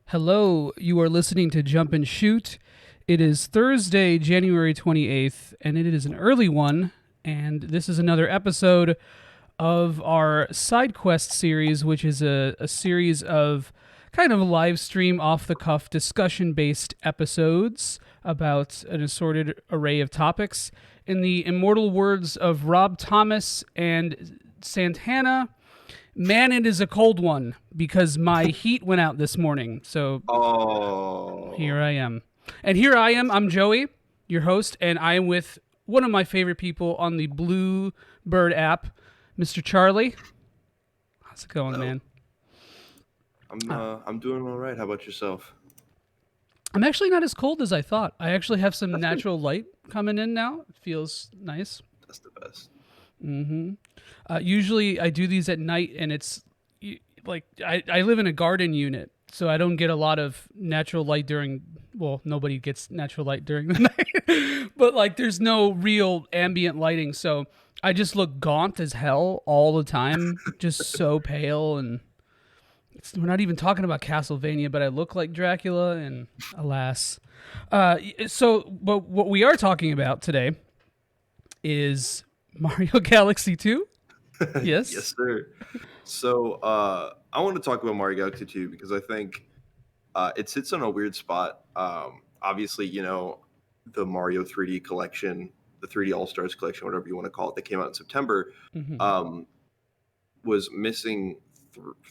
Hello, you are listening to Jump and Shoot. It is Thursday, January 28th, and it is an early one. And this is another episode of our Sidequests series, which is a series of kind of live stream, off the cuff, discussion based episodes about an assorted array of topics. In the immortal words of Rob Thomas and Santana, man, it is a cold one because my heat went out this morning. So Oh, here I am. And here I am. I'm Joey, your host, and I am with one of my favorite people on the Blue Bird app, Mr. Charlie. How's it going, hello. man? I'm doing all right. How about yourself? I'm actually not as cold as I thought. I actually have some That's good. natural light coming in now. It feels nice. That's the best. Usually I do these at night, and it's like I live in a garden unit, so I don't get a lot of natural light during. Well, nobody gets natural light during the night, but like there's no real ambient lighting, so I just look gaunt as hell all the time, just so pale. And we're not even talking about Castlevania, but I look like Dracula, and alas. But what we are talking about today is Mario Galaxy 2. Yes. Yes, sir. So, I want to talk about Mario Galaxy 2 because I think it sits on a weird spot. Obviously, the Mario 3D collection, the 3D All Stars collection, whatever you want to call it, that came out in September, um, was missing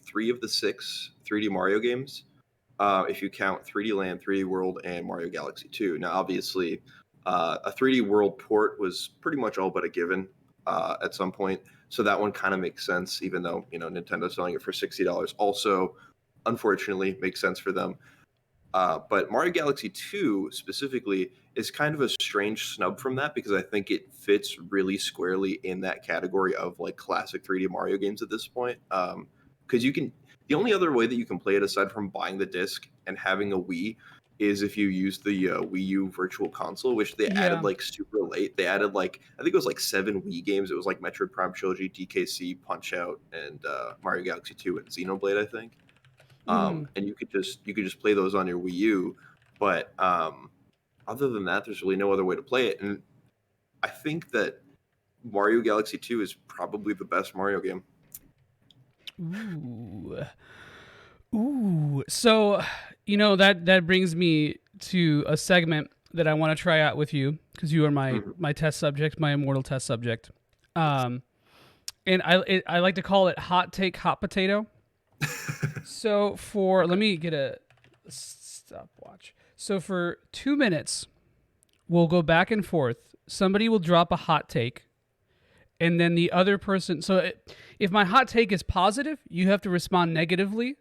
three of the six 3D Mario games. If you count 3D Land, 3D World, and Mario Galaxy 2. Now, obviously, a 3D World port was pretty much all but a given at some point, so that one kind of makes sense, even though Nintendo's selling it for $60. Also, unfortunately, makes sense for them. But Mario Galaxy 2 specifically is kind of a strange snub from that because I think it fits really squarely in that category of like classic 3D Mario games at this point. Because the only other way that you can play it aside from buying the disc and having a Wii is if you use the Wii U Virtual Console, which they added Yeah. like super late. They added like I think it was like 7 Wii games. It was like Metroid Prime Trilogy, DKC, Punch Out, and Mario Galaxy 2 and Xenoblade, I think. And you could just play those on your Wii U. But other than that, there's really no other way to play it. And I think that Mario Galaxy 2 is probably the best Mario game. Ooh. Ooh. So, that brings me to a segment that I want to try out with you because you are my test subject, my immortal test subject. Um, and I like to call it hot take, hot potato. So let me get a stopwatch. So for 2 minutes, we'll go back and forth. Somebody will drop a hot take, and then the other person. If my hot take is positive, you have to respond negatively,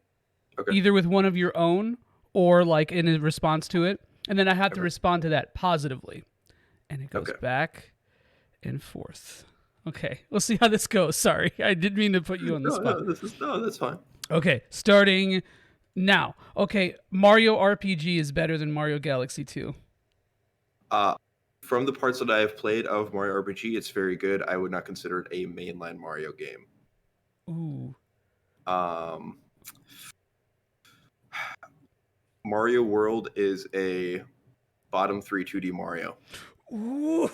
Okay. either with one of your own or like in a response to it, and then I have to Okay. respond to that positively, and it goes Okay. back and forth. Okay, we'll see how this goes. Sorry, I didn't mean to put you on the spot. That's fine. Okay, starting now. Okay, Mario RPG is better than Mario Galaxy 2. From the parts that I have played of Mario RPG, it's very good. I would not consider it a mainline Mario game. Ooh. Um, Mario World is a bottom 3 2D Mario. Ooh.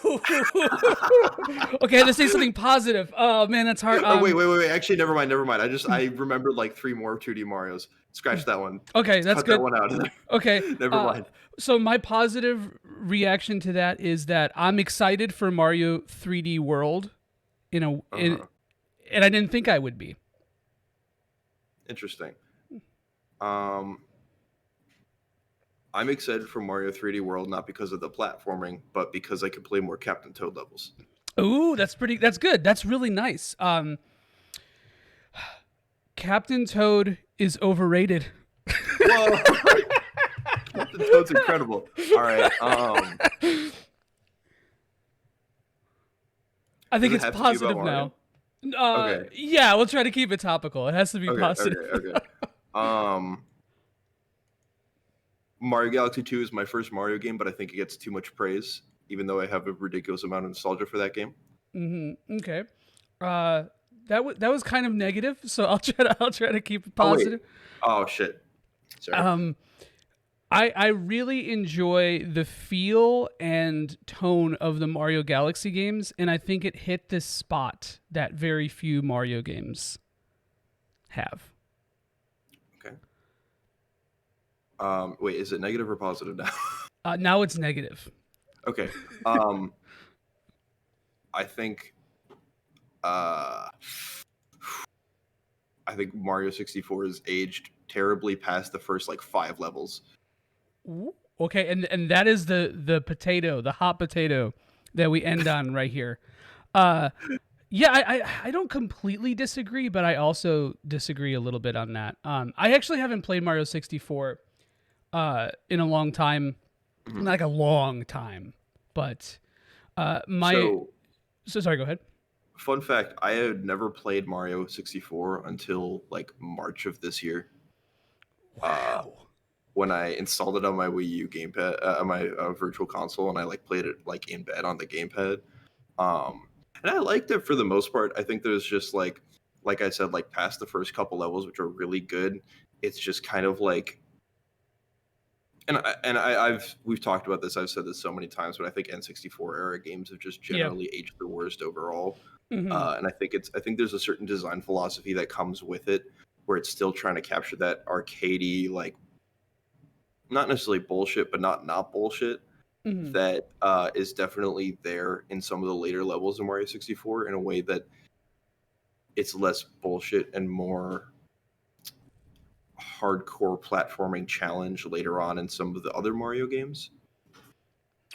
Okay, let's say something positive. Oh man, that's hard. Wait. Actually, never mind. I remembered like 3 more 2D Marios. Scratch that one. Okay, that's Cut good. that one out. Okay. Never mind. So my positive reaction to that is that I'm excited for Mario 3D World and I didn't think I would be. Interesting. Um, I'm excited for Mario 3D World not because of the platforming, but because I could play more Captain Toad levels. Ooh, that's good. That's really nice. Captain Toad is overrated. Whoa! Captain Toad's incredible. All right. I think Does it's it have to be about positive Mario? now. Okay. Yeah, we'll try to keep it topical. It has to be positive. Okay. Mario Galaxy 2 is my first Mario game, but I think it gets too much praise, even though I have a ridiculous amount of nostalgia for that game. Okay. That was kind of negative, so I'll try to keep it Oh, wait. positive. Oh, shit. Sorry. Um, I really enjoy the feel and tone of the Mario Galaxy games, and I think it hit this spot that very few Mario games have. Okay. Wait, is it negative or positive now? Now it's negative. Okay. Um, I think uh, I think Mario 64 is aged terribly past the first like 5 levels. Ooh. Okay, and that is the potato, the hot potato that we end on right here. Uh, yeah, I don't completely disagree, but I also disagree a little bit on that. I actually haven't played Mario 64 in a long time, Mhm. like a long time, but my So, so sorry. Go ahead. fun fact: I had never played Mario 64 until like March of this year. Uh, Wow. when I installed it on my Wii U gamepad, on my Virtual Console, and I like played it like in bed on the gamepad. And I liked it for the most part. I think there's just like I said, like past the first couple levels, which are really good. It's just kind of like, I've we've talked about this. I've said this so many times, but I think N64 era games have just Yeah. generally aged the worst overall. Hmm. And I think there's a certain design philosophy that comes with it, where it's still trying to capture that arcadey, like not necessarily bullshit, but not bullshit Hmm. that is definitely there in some of the later levels of Mario 64 in a way that it's less bullshit and more hardcore platforming challenge later on in some of the other Mario games.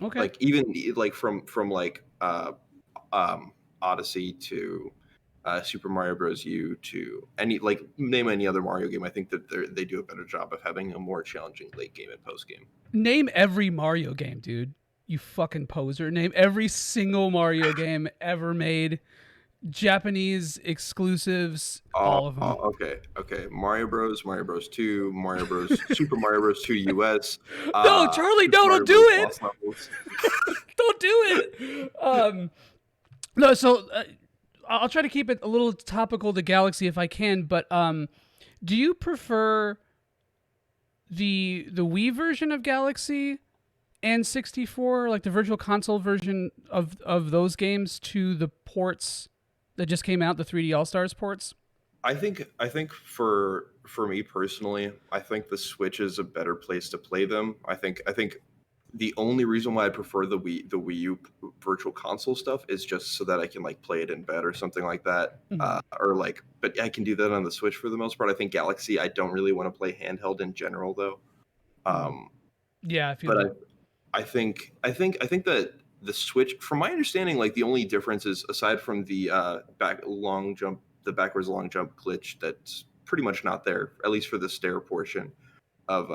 Okay. Like even like from like um, Odyssey to Super Mario Bros. U to any like name any other Mario game. I think that they do a better job of having a more challenging late game and post game. Name every Mario game, dude. You fucking poser. Name every single Mario game ever made. Japanese exclusives, all of them. Okay. Mario Bros, Mario Bros. 2, Mario Bros. Super Mario Bros. 2 US, No, Charlie, Super no, don't Mario do Bros. it. Lost Levels. Don't do it. No, so I'll try to keep it a little topical to Galaxy if I can. But do you prefer the Wii version of Galaxy and 64, like the Virtual Console version of those games, to the ports that just came out, the 3D All Stars ports? I think for me personally, I think the Switch is a better place to play them. I think the only reason why I prefer the Wii U Virtual Console stuff is just so that I can like play it in bed or something like that, Mm-hmm. or like. But I can do that on the Switch for the most part. I think Galaxy, I don't really want to play handheld in general though. Mm-hmm. Um, Yeah, I feel but that. I think that the Switch, from my understanding, like the only difference is aside from the the backwards long jump glitch that's pretty much not there, at least for the stair portion of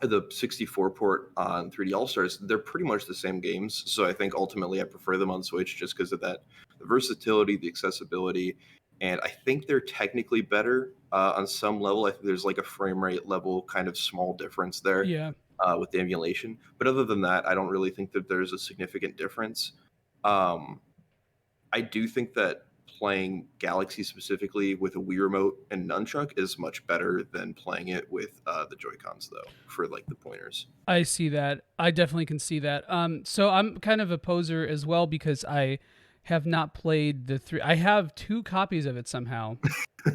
the 64 port on 3D All Stars. They're pretty much the same games, so I think ultimately I prefer them on Switch just because of that, the versatility, the accessibility, and I think they're technically better on some level. I think there's like a frame rate level kind of small difference there Yeah. with the emulation. But other than that, I don't really think that there's a significant difference. Um, I do think that playing Galaxy specifically with a Wii remote and nunchuck is much better than playing it with the Joy Cons, though, for like the pointers. I see that. I definitely can see that. So I'm kind of a poser as well because I have not played the three. I have two copies of it somehow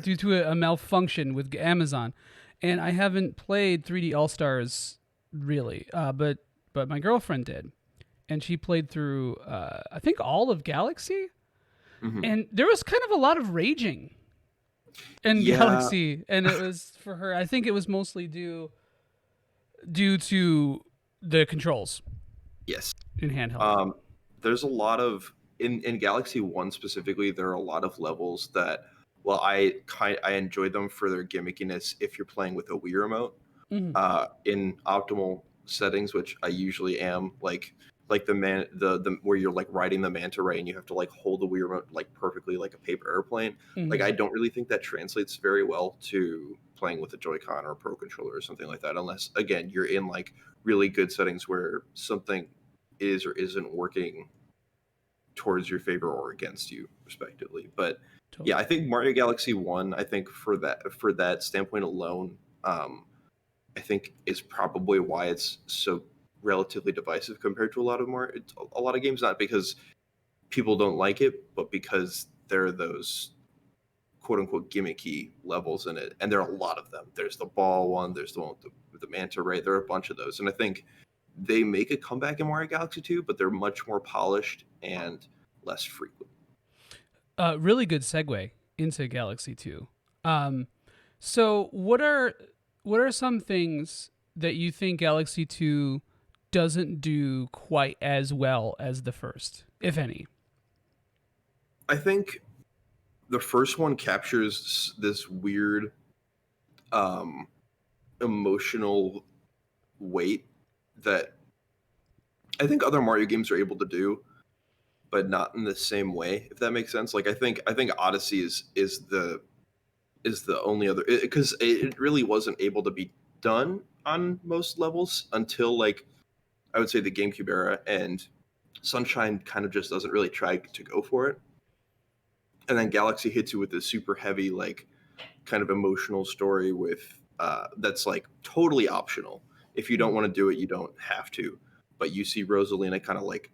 due to a malfunction with Amazon, and I haven't played 3D All Stars really. But my girlfriend did, and she played through I think all of Galaxy, Hmm. and there was kind of a lot of raging in Yeah. Galaxy, and it was for her. I think it was mostly due to the controls Yes. in handheld. Um, there's a lot of in Galaxy One specifically. There are a lot of levels that, well, I enjoy them for their gimmickiness if you're playing with a Wii remote. Mhm. In optimal settings, which I usually am, like the where you're like riding the manta ray and you have to like hold the Wii remote like perfectly like a paper airplane. Like I Mhm. don't really think that translates very well to playing with a Joy-Con or a Pro controller or something like that, unless again you're in like really good settings where something is or isn't working towards your favor or against you, respectively. But yeah, Totally. I think Mario Galaxy One. I think for that standpoint alone. I think is probably why it's so relatively divisive compared to a lot of a lot of games. Not because people don't like it, but because there are those quote unquote gimmicky levels in it, and there are a lot of them. There's the ball one, there's the one with the manta ray. There are a bunch of those, and I think they make a comeback in Mario Galaxy 2, but they're much more polished and less frequent. Really good segue into Galaxy 2. Um, so what are some things that you think Galaxy 2 doesn't do quite as well as the first, if any? I think the first one captures this weird um, emotional weight that I think other Mario games are able to do, but not in the same way. If that makes sense. Like I think Odyssey is the only other because it really wasn't able to be done on most levels until like I would say the GameCube era, and Sunshine kind of just doesn't really try to go for it. And then Galaxy hits you with this super heavy like kind of emotional story with that's like totally optional. If you don't want to do it, you don't have to. But you see Rosalina kind of like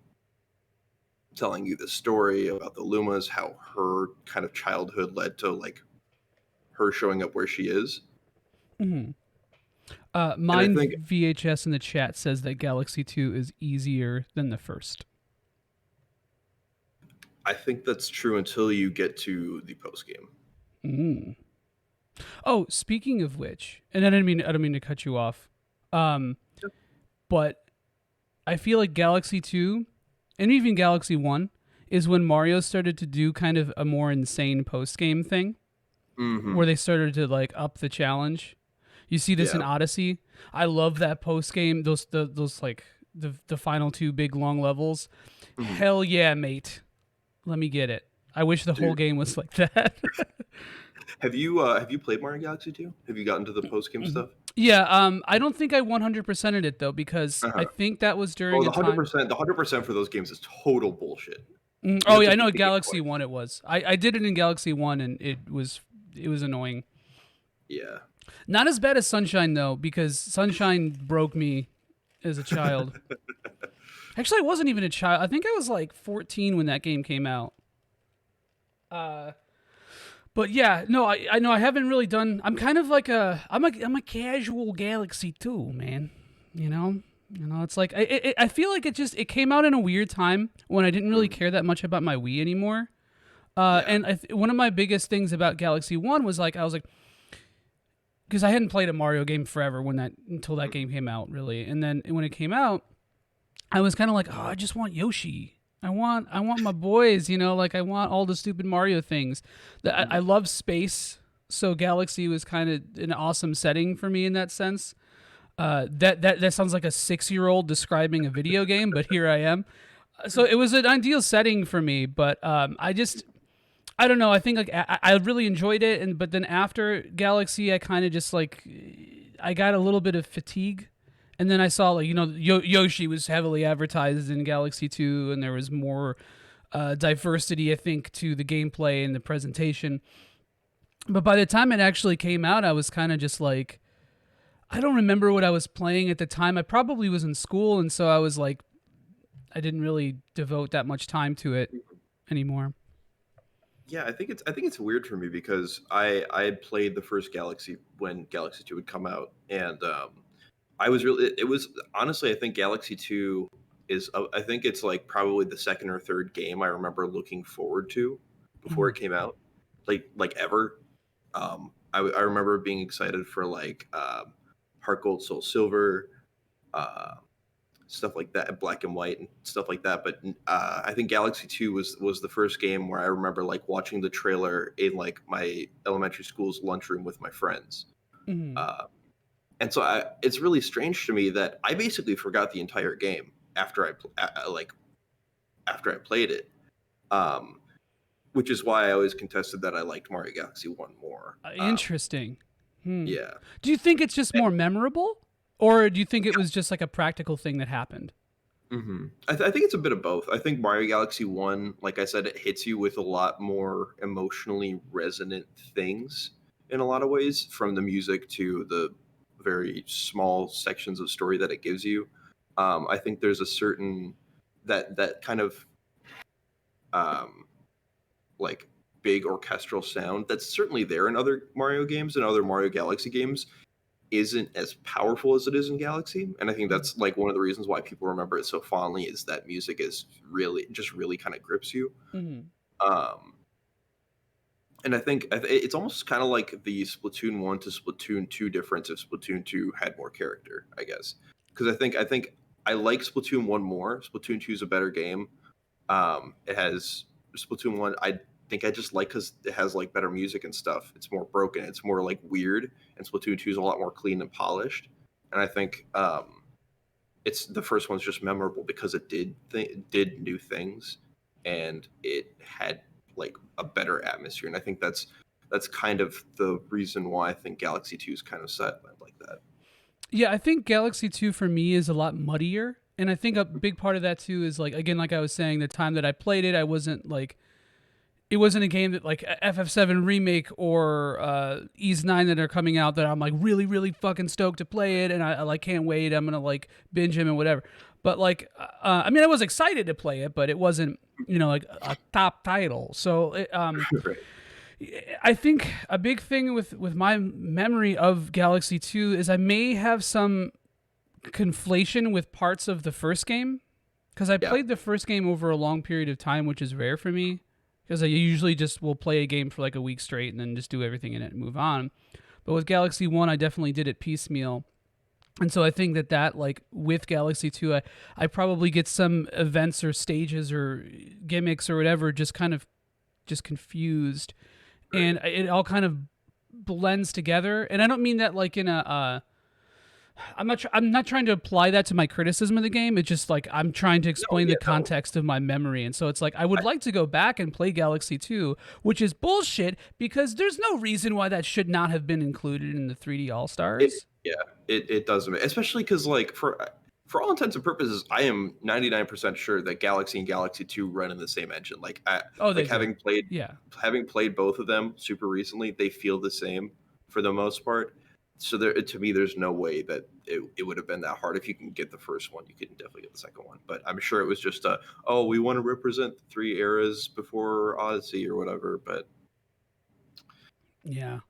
telling you the story about the Lumas, how her kind of childhood led to like her showing up where she is. Mm-hmm. And I Mine think VHS in the chat says that Galaxy 2 is easier than the first. I think that's true until you get to the post game. Mm. Oh, speaking of which, and I don't mean to cut you off, um, but I feel like Galaxy 2 and even Galaxy 1 is when Mario started to do kind of a more insane post game thing Mm-hmm. where they started to like up the challenge. You see this in Yeah. Odyssey. I love that post game. Those like the final two big long levels. Mm-hmm. Hell yeah, mate. Let me get it. I wish the whole Dude, game was like that. have you played Mario Galaxy 2? Have you gotten to the post game stuff? Yeah. I don't think I 100%ed it though because I Uh-huh. think that was Oh, during the a hundred time. percent, the 100% for those games is total bullshit. You Oh have yeah, to I know beat at the game Galaxy twice. One it was. I did it in Galaxy One and it was annoying. Yeah. Not as bad as Sunshine though, because Sunshine broke me as a child. Actually, I wasn't even a child. I think I was like 14 when that game came out. Uh, but yeah, no, I know I haven't really done. I'm kind of like I'm a casual Galaxy 2 man. You know, it's like I feel like it came out in a weird time when I didn't really Mhm. care that much about my Wii anymore. Yeah. And one of my biggest things about Galaxy One was like I was like because I hadn't played a Mario game forever until that game came out really, and then when it came out, I was kind of like, oh, I just want Yoshi. I want my boys. Like I want all the stupid Mario things. I Mhm. love space, so Galaxy was kind of an awesome setting for me in that sense. That sounds like a 6-year-old describing a video game, but here I am. So it was an ideal setting for me, but I don't know. I think like I really enjoyed it, but then after Galaxy, I kind of just like I got a little bit of fatigue, and then I saw like Yoshi was heavily advertised in Galaxy 2, and there was more diversity, I think, to the gameplay and the presentation. But by the time it actually came out, I was kind of just like I don't remember what I was playing at the time. I probably was in school, and so I was like I didn't really devote that much time to it anymore. Yeah, I think it's weird for me because I had played the first Galaxy when Galaxy 2 would come out, and I was really it was honestly I think Galaxy 2 is I think it's like probably the second or third game I remember looking forward to before Mhm. it came out, like ever. I remember being excited for like Heart Gold Soul Silver, uh, stuff like that, black and white and stuff like that. But I think Galaxy 2 was the first game where I remember like watching the trailer in like my elementary school's lunchroom with my friends. Mhm. Uh, and so it's really strange to me that I basically forgot the entire game after like after I played it. Um, which is why I always contested that I liked Mario Galaxy 1 more. Interesting. Hmm. Yeah. Do you think it's just more memorable, or do you think it was just like a practical thing that happened? I think it's a bit of both. I think Mario Galaxy 1, like I said, it hits you with a lot more emotionally resonant things in a lot of ways, from the music to the very small sections of story that it gives you. I think there's a certain that kind of um, like big orchestral sound that's certainly there in other Mario games and other Mario Galaxy games isn't as powerful as it is in Galaxy. And I think that's like one of the reasons why people remember it so fondly is that music is really kind of grips you. Mm-hmm. Um, and I think it's almost kind of like the Splatoon 1 to Splatoon 2 difference if Splatoon 2 had more character, I guess. Because I think I like Splatoon 1 more. Splatoon 2 is a better game. It has Splatoon 1 I think I just like because it has like better music and stuff. It's more broken. It's more like weird. And Splatoon 2 is a lot more clean and polished. And I think it's the first one's just memorable because it did new things and it had like a better atmosphere. And I think that's kind of the reason why I think Galaxy 2 is kind of sidelined like that. Yeah, I think Galaxy 2 for me is a lot muddier. And I think a big part of that too is like, again, like I was saying, the time that I played it, I wasn't like, it wasn't a game that like FF7 remake or Ys 9 that are coming out that I'm like really fucking stoked to play it and I like can't wait. I'm gonna like binge him and whatever. But like, I mean, I was excited to play it, but it wasn't like a top title. So Right. I think a big thing with my memory of Galaxy 2 is I may have some conflation with parts of the first game because I Yeah. played the first game over a long period of time, which is rare for me because I usually just will play a game for like a week straight and then just do everything in it and move on. But with Galaxy 1, I definitely did it piecemeal. And so I think that like with Galaxy 2, I probably get some events or stages or gimmicks or whatever just kind of just confused. Right. And it all kind of blends together. And I don't mean that like in a I'm not trying to apply that to my criticism of the game. It's just like I'm trying to No, explain yeah, the no. context of my memory. And so it's like I would like to go back and play Galaxy 2, which is bullshit because there's no reason why that should not have been included in the 3D It All-Stars. yeah, it doesn't, especially because like for all intents and purposes, I am 99% sure that Galaxy and Galaxy 2 run in the same engine. Oh, they Like do. Yeah. having played both of them super recently, they feel the same for the most part. So there, to me, there's no way that it would have been that hard. If you can get the first one, you can definitely get the second one. But I'm sure it was just oh, we want to represent the three eras before Odyssey or whatever. But Yeah.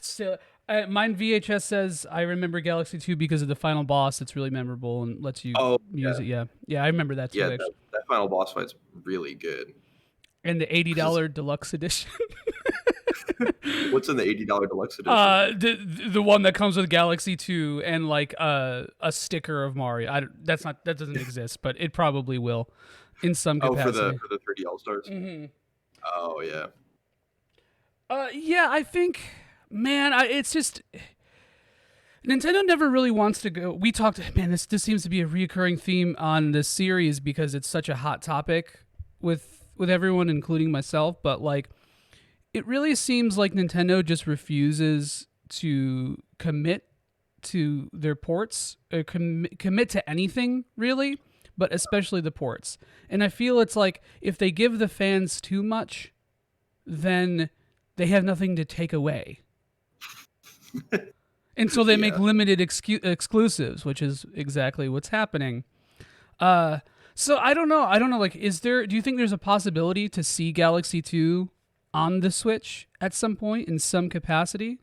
Still, mine VHS says I remember Galaxy 2 because of the final boss. It's really memorable and lets you oh use it. Yeah, yeah, I remember that yeah, too actually. that final boss fight's really good. And the eighty 'Cause dollar deluxe edition, what's in the $80 deluxe edition? the one that comes with Galaxy 2 and like a sticker of Mario. That doesn't exist, but it probably will, in some Oh, capacity. for the 3D All Stars. Hmm. Oh yeah, Yeah, I think, man, it's just Nintendo never really wants to go. We talked, man. This seems to be a reoccurring theme on this series because it's such a hot topic with everyone, including myself. But like, it really seems like Nintendo just refuses to commit to their ports or commit to anything really, but especially the ports. And I feel it's like if they give the fans too much, then they have nothing to take away. And so they make yeah. limited exclusives, which is exactly what's happening. Uh, so I don't know. I don't know. Like, do you think there's a possibility to see Galaxy 2 on the Switch at some point in some capacity?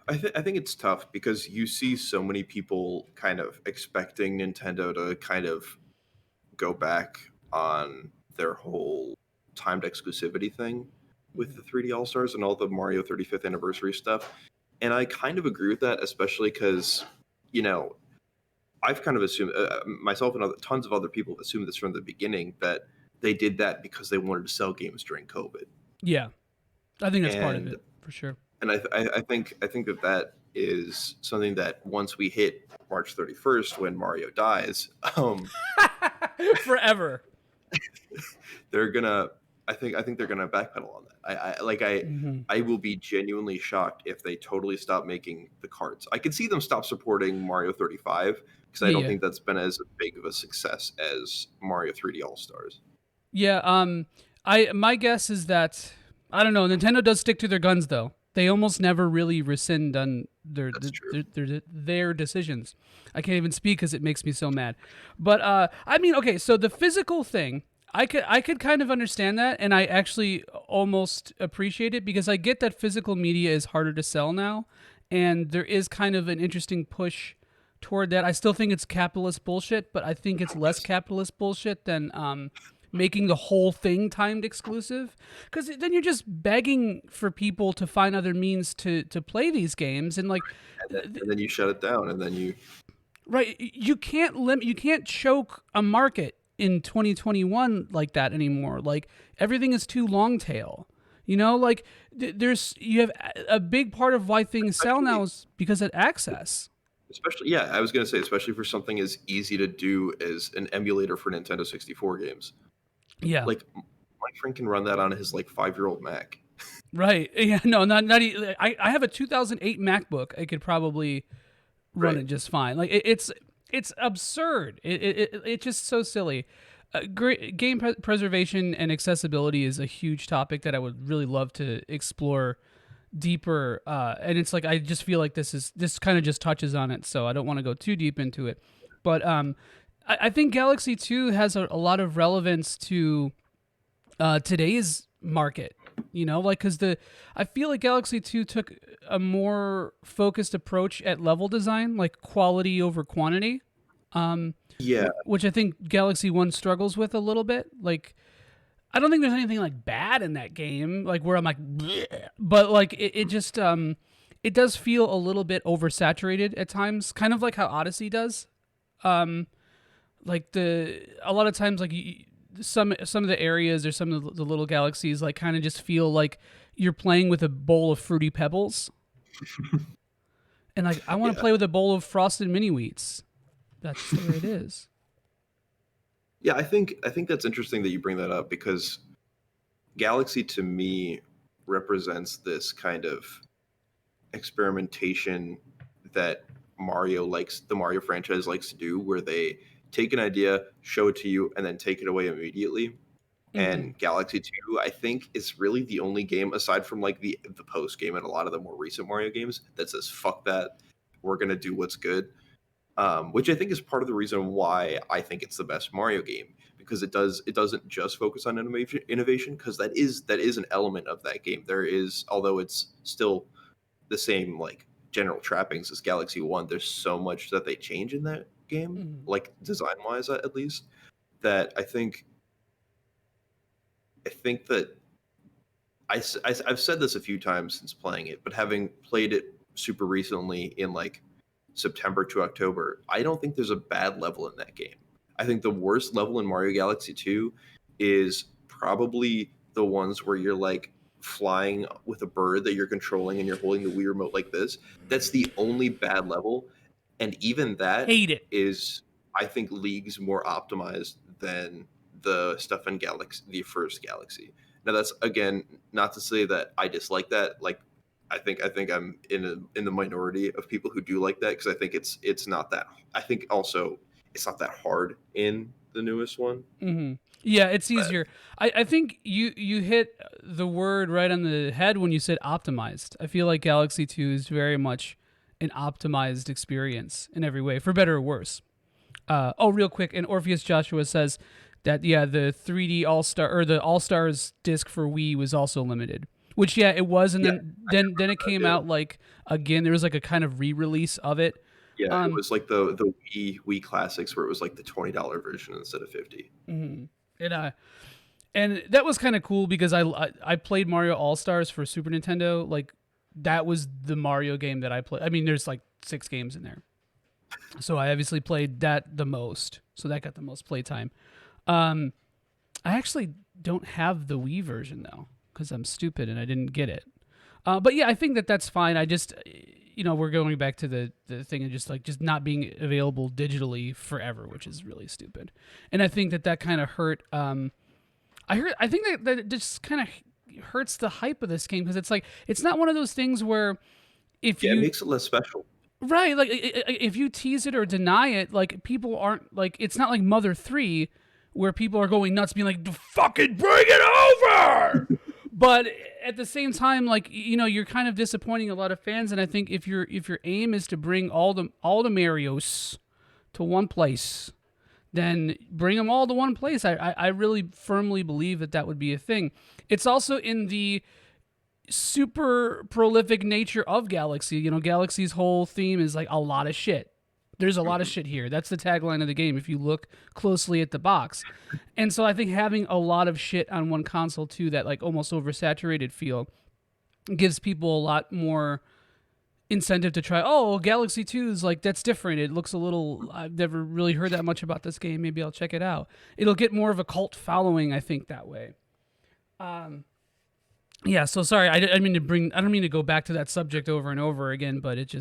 I think it's tough because you see so many people kind of expecting Nintendo to kind of go back on their whole timed exclusivity thing with the 3D All Stars and all the Mario 35th anniversary stuff. And I kind of agree with that, especially because, you know, I've kind of assumed, myself and tons of other people have assumed this from the beginning, that they did that because they wanted to sell games during COVID. Yeah, I think that's part of And it for sure. I think that is something that once we hit March 31st when Mario dies, Forever. they're gonna I think they're gonna backpedal on that. Hmm. I will be genuinely shocked if they totally stop making the carts. I could see them stop supporting Mario 35 because I Yeah, don't yeah, think that's been as big of a success as Mario 3D All Stars. yeah. I my guess is that I don't know. Nintendo does stick to their guns though. They almost never really rescind on That's true. their decisions. I can't even speak because it makes me so mad. But I mean, okay, so the physical thing, I could kind of understand that, and I actually almost appreciate it because I get that physical media is harder to sell now, and there is kind of an interesting push toward that. I still think it's capitalist bullshit, but I think it's less Yes. capitalist bullshit than making the whole thing timed exclusive. Because then you're just begging for people to find other means to play these games, and like, And then you shut it down, and then you right, you can't choke a market in 2021 like that anymore. Like everything is too long tail. You know, like there's you have a big part of why things sell now especially is because of access. especially yeah, I was gonna say especially for something as easy to do as an emulator for Nintendo 64 games. Yeah. Like my friend can run that on his like 5-year-old Mac. Right. Yeah. No. I have a 2008 MacBook. I could probably run Right. it just fine. Like it's absurd. It's just so silly. Great game preservation and accessibility is a huge topic that I would really love to explore deeper. And it's like I just feel like this kind of just touches on it, so I don't want to go too deep into it. But I think Galaxy Two has a lot of relevance to today's market. You know, like because I feel like Galaxy Two took a more focused approach at level design, like quality over quantity, Yeah, which I think Galaxy One struggles with a little bit. Like I don't think there's anything like bad in that game, like where I'm like, bleh. But like it just it does feel a little bit oversaturated at times, kind of like how Odyssey does. Um, like a lot of times like some of the areas or some of the little galaxies like kind of just feel like you're playing with a bowl of fruity pebbles, and like I want to yeah, play with a bowl of frosted mini wheats. That's just the way it is. yeah. I think that's interesting that you bring that up because Galaxy to me represents this kind of experimentation that the Mario franchise likes to do, where they take an idea, show it to you, and then take it away immediately. Mm-hmm. And Galaxy 2, I think, is really the only game aside from like the post game and a lot of the more recent Mario games that says fuck that, we're gonna do what's good. Which I think is part of the reason why I think it's the best Mario game because it doesn't just focus on innovation because that is an element of that game. There is, although it's still the same like general trappings as Galaxy One. There's so much that they change in that game, Mm-hmm. like design wise at least, that I think that I've said this a few times since playing it, but having played it super recently in like September to October, I don't think there's a bad level in that game. I think the worst level in Mario Galaxy 2 is probably the ones where you're like flying with a bird that you're controlling and you're holding the Wii remote like this. That's the only bad level. And even that Hate it. is, I think, leagues more optimized than the stuff in Galaxy, the first Galaxy. Now that's again not to say that I dislike that. Like I think I'm in the minority of people who do like that because I think it's not that. I think also it's not that hard in the newest one. Mm-hmm. Yeah, it's But easier. I think you hit the word right on the head when you said optimized. I feel like Galaxy 2 is very much an optimized experience in every way, for better or worse. Real quick, and Orpheus Joshua says that yeah, the 3D All Star or the All Stars disc for Wii was also limited. Which yeah, it was, and yeah, then it came yeah, out like again. There was like a kind of re-release of it. yeah. It Um, was like the Wii classics where it was like the $20 version instead of 50. mhm. and and that was kind of cool because I played Mario All Stars for Super Nintendo. Like that was the Mario game that I played. I mean, there's like 6 games in there, so I obviously played that the most. So that got the most playtime. Um, I actually don't have the Wii version though because I'm stupid and I didn't get it. But yeah, I think that that's fine. I just, we're going back to the thing of just not being available digitally forever, which is really stupid. And I think that kind of hurt. I think that it just kind of hurts the hype of this game because it's like it's not one of those things where if Yeah, it you makes it less special. right like if you tease it or deny it, like people aren't like it's not like Mother 3 where people are going nuts being like fucking bring it over. but at the same time, like, you're kind of disappointing a lot of fans. And I think if your aim is to bring all the Marios to one place, then bring them all to one place. I really firmly believe that would be a thing. It's also in the super prolific nature of Galaxy. Galaxy's whole theme is like a lot of shit. There's a lot of shit here. That's the tagline of the game if you look closely at the box. And so I think having a lot of shit on one console too, that like almost oversaturated feel, gives people a lot more incentive to try. Oh, Galaxy 2 is like, that's different. It looks a little, I've never really heard that much about this game. Maybe I'll check it out. It'll get more of a cult following, I think, that way. Yeah, so sorry, I don't mean to go back to that subject over and over again, but it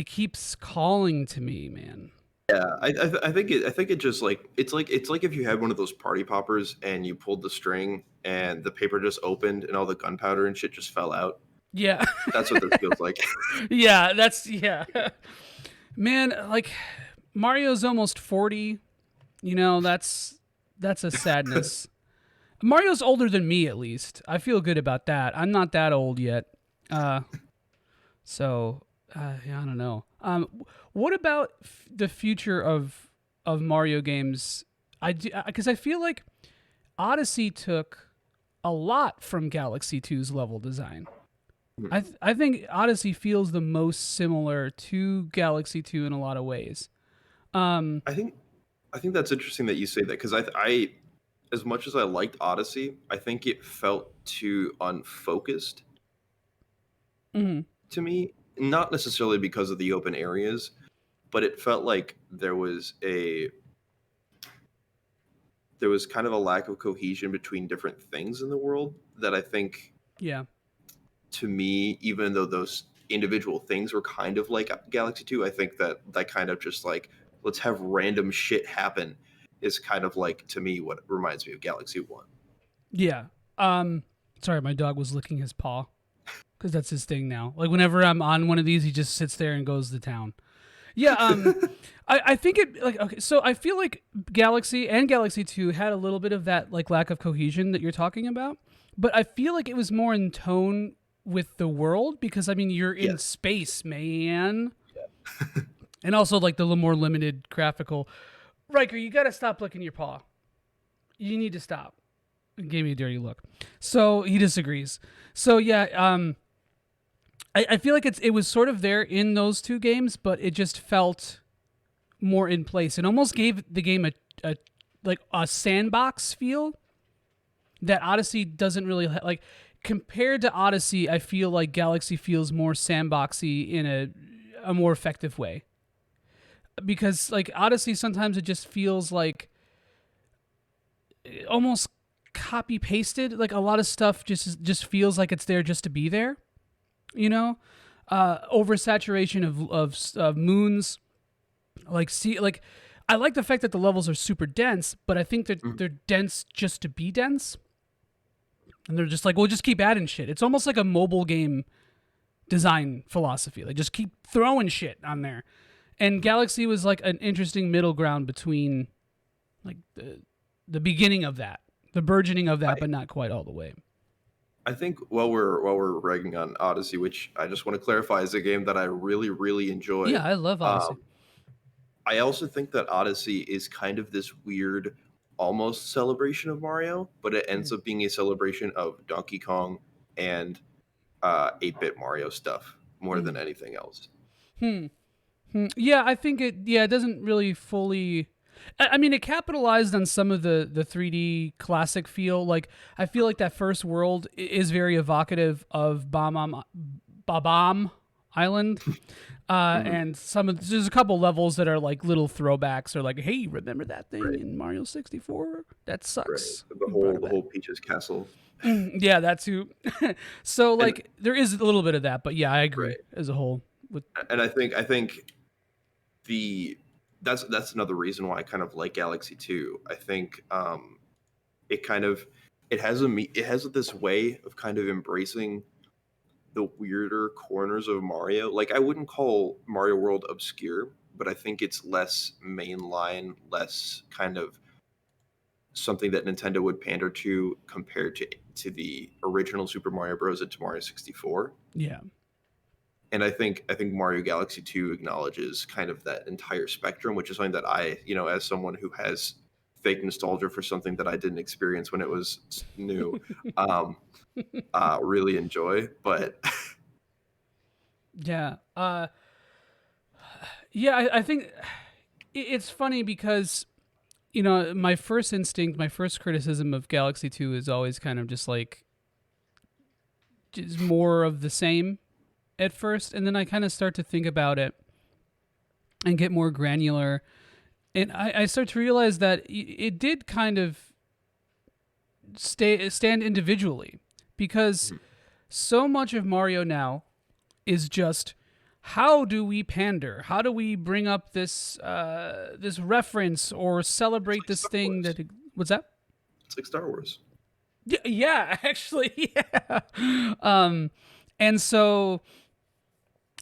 keeps calling to me, man. Yeah, I think it just like it's like if you had one of those party poppers and you pulled the string and the paper just opened and all the gunpowder and shit just fell out. Yeah. That's what this feels like. yeah. Man, like Mario's almost 40. That's a sadness. Mario's older than me, at least. I feel good about that. I'm not that old yet. Yeah, I don't know. What about the future of Mario games? Because I feel like Odyssey took a lot from Galaxy 2's level design. I think Odyssey feels the most similar to Galaxy 2 in a lot of ways. I think that's interesting that you say that because I as much as I liked Odyssey, I think it felt too unfocused Mhm. to me. Not necessarily because of the open areas, but it felt like there was kind of a lack of cohesion between different things in the world that I think, Yeah. to me, even though those individual things were kind of like Galaxy 2, I think that kind of just like, let's have random shit happen is kind of like, to me, what reminds me of Galaxy 1. Yeah. Sorry, my dog was licking his paw because that's his thing now. Like whenever I'm on one of these, he just sits there and goes to town. Yeah. I think it like okay. So I feel like Galaxy and Galaxy 2 had a little bit of that like lack of cohesion that you're talking about, but I feel like it was more in tone with the world because I mean you're in Yes. space, man, and also like the little more limited graphical. Riker, you got to stop licking your paw. You need to stop. He gave me a dirty look. So he disagrees. So yeah, I feel like it was sort of there in those two games, but it just felt more in place. It almost gave the game a like a sandbox feel that Odyssey doesn't really like. Compared to Odyssey, I feel like Galaxy feels more sandboxy in a more effective way. Because like Odyssey, sometimes it just feels like almost copy pasted. Like a lot of stuff just feels like it's there just to be there. Oversaturation of moons. Like I like the fact that the levels are super dense, but I think that they're dense just to be dense. And they're just like, we'll just keep adding shit. It's almost like a mobile game design philosophy. Like just keep throwing shit on there. And Galaxy was like an interesting middle ground between like the beginning of that, the burgeoning of that, but not quite all the way. I think while we're ragging on Odyssey, which I just want to clarify is a game that I really really enjoy. Yeah, I love Odyssey. I also think that Odyssey is kind of this weird, almost celebration of Mario, but it ends up being a celebration of Donkey Kong and 8-bit Mario stuff more than anything else. Yeah, I think it. Yeah, it doesn't really fully. I mean, it capitalized on some of the 3D classic feel. Like, I feel like that first world is very evocative of Babam Island, and there's a couple levels that are like little throwbacks, or like, hey, remember that thing in Mario 64? That sucks. The whole Peach's Castle. Yeah, that too. So like, there is a little bit of that, but yeah, I agree Right. as a whole. And I think that's another reason why I kind of like Galaxy 2. I think it kind of it has this way of kind of embracing the weirder corners of Mario. Like I wouldn't call Mario World obscure, but I think it's less mainline, less kind of something that Nintendo would pander to compared to the original Super Mario Bros. And to Mario 64. Yeah. And I think Mario Galaxy 2 acknowledges kind of that entire spectrum, which is something that I, as someone who has fake nostalgia for something that I didn't experience when it was new, um, really enjoy. But Yeah. Yeah, I think it's funny because my first instinct, my first criticism of Galaxy 2 is always kind of just like just more of the same at first, and then I kind of start to think about it and get more granular, and I start to realize that it did kind of stand individually because so much of Mario now is just how do we pander? How do we bring up this reference or it's celebrate like this Star thing Wars. that what's that? It's like Star Wars. Yeah, yeah, actually, yeah. And so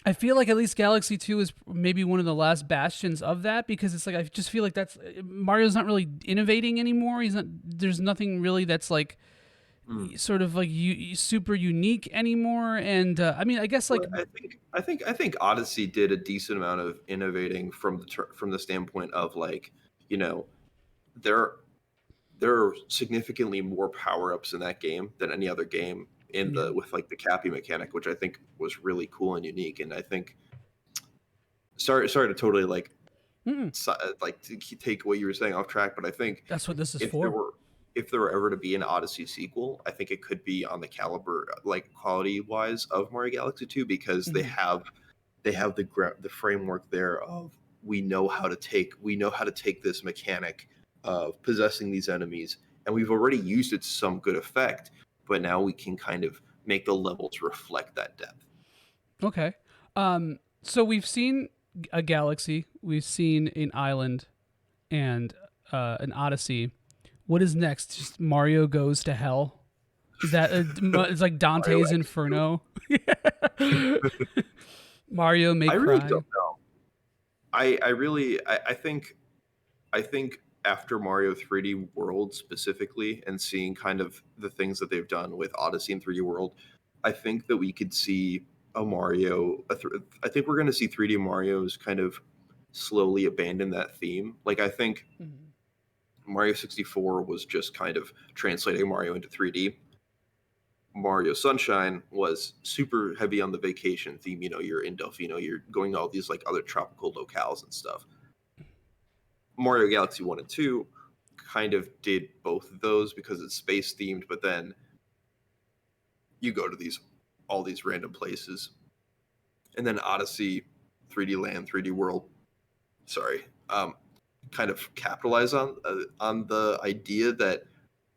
I feel like at least Galaxy 2 is maybe one of the last bastions of that because it's like I just feel like that's Mario's not really innovating anymore. He's not there's nothing really that's like Mm. sort of like super unique anymore and I mean I guess like Well, I think Odyssey did a decent amount of innovating from from the standpoint of like, you know, there there are significantly more power ups in that game than any other game in yeah. the with like the cappy mechanic, which I think was really cool and unique. And I think sorry to totally like Mm-mm. like to take what you were saying off track, but I think That's what this is if there for. were if there were ever to be an Odyssey sequel, I think it could be on the caliber, like quality wise, of Mario Galaxy 2 because Mhm. they have the framework there of we know how to take this mechanic of possessing these enemies, and we've already used it to some good effect, but now we can kind of make the levels reflect that depth. Okay. So we've seen a galaxy, we've seen an island, and an Odyssey. What is next? Just Mario goes to hell. Is that it's like Mario Dante's X2. Inferno? Mario may I really cry. don't know. I think after Mario 3D World specifically, and seeing kind of the things that they've done with Odyssey and 3D World, I think that we could see a Mario. I think we're going to see 3D Mario's kind of slowly abandon that theme. Like I think Mhm. Mario 64 was just kind of translating Mario into 3D. Mario Sunshine was super heavy on the vacation theme. You're in Delfino, you're going to all these like other tropical locales and stuff. Mario Galaxy 1 and 2 kind of did both of those because it's space themed, but then you go to all these random places. And then Odyssey, 3D Land, 3D World, sorry, kind of capitalize on the idea that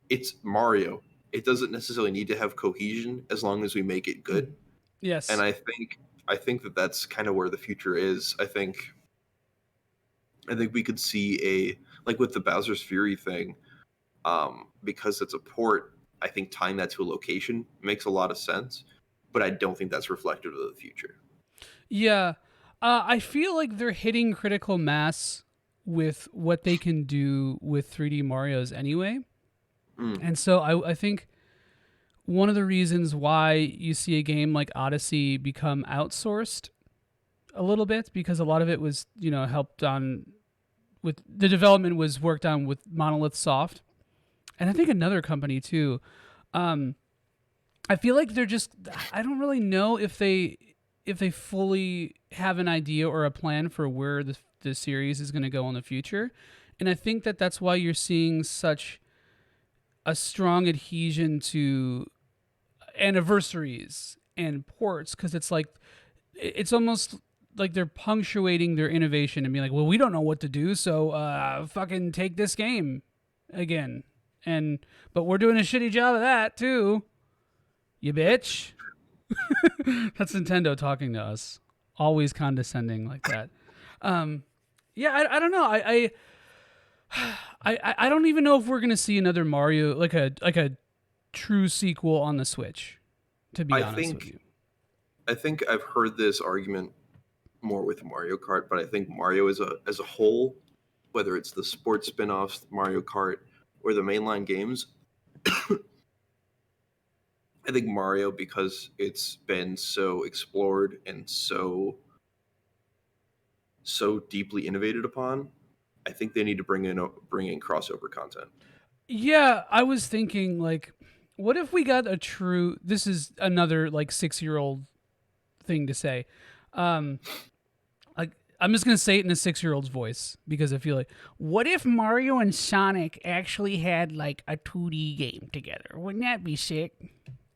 it's Mario. It doesn't necessarily need to have cohesion as long as we make it good. Mhm. And Yes. I think that that's kind of where the future is. I think we could see a like with the Bowser's Fury thing, because it's a port. I think tying that to a location makes a lot of sense, but I don't think that's reflective of the future. Yeah. I feel like they're hitting critical mass with what they can do with 3D Mario's anyway. Mm, And so I think one of the reasons why you see a game like Odyssey become outsourced a little bit because a lot of it was, helped on with the development was worked on with Monolith Soft. And I think another company too. Um, I feel like they're just I don't really know if they fully have an idea or a plan for where the series is going to go in the future. And I think that that's why you're seeing such a strong adhesion to anniversaries and ports because it's like it's almost like they're punctuating their innovation and being like, well, we don't know what to do, so fucking take this game again. And but we're doing a shitty job of that too, you bitch. That's Nintendo talking to us, always condescending like that. Um, yeah, I don't know. I don't even know if we're gonna see another Mario like a true sequel on the Switch. To be I honest with think you. I think I've heard this argument more with Mario Kart, but I think Mario as a whole, whether it's the sports spin-offs, Mario Kart, or the mainline games, I think Mario, because it's been so explored and so deeply innovated upon, I think they need to bring in crossover content. Yeah, I was thinking like, what if we got a true? This is another like 6-year-old thing to say. Um, like I'm just gonna say it in a 6-year-old's voice because I feel like, what if Mario and Sonic actually had like a 2D game together? Wouldn't that be sick?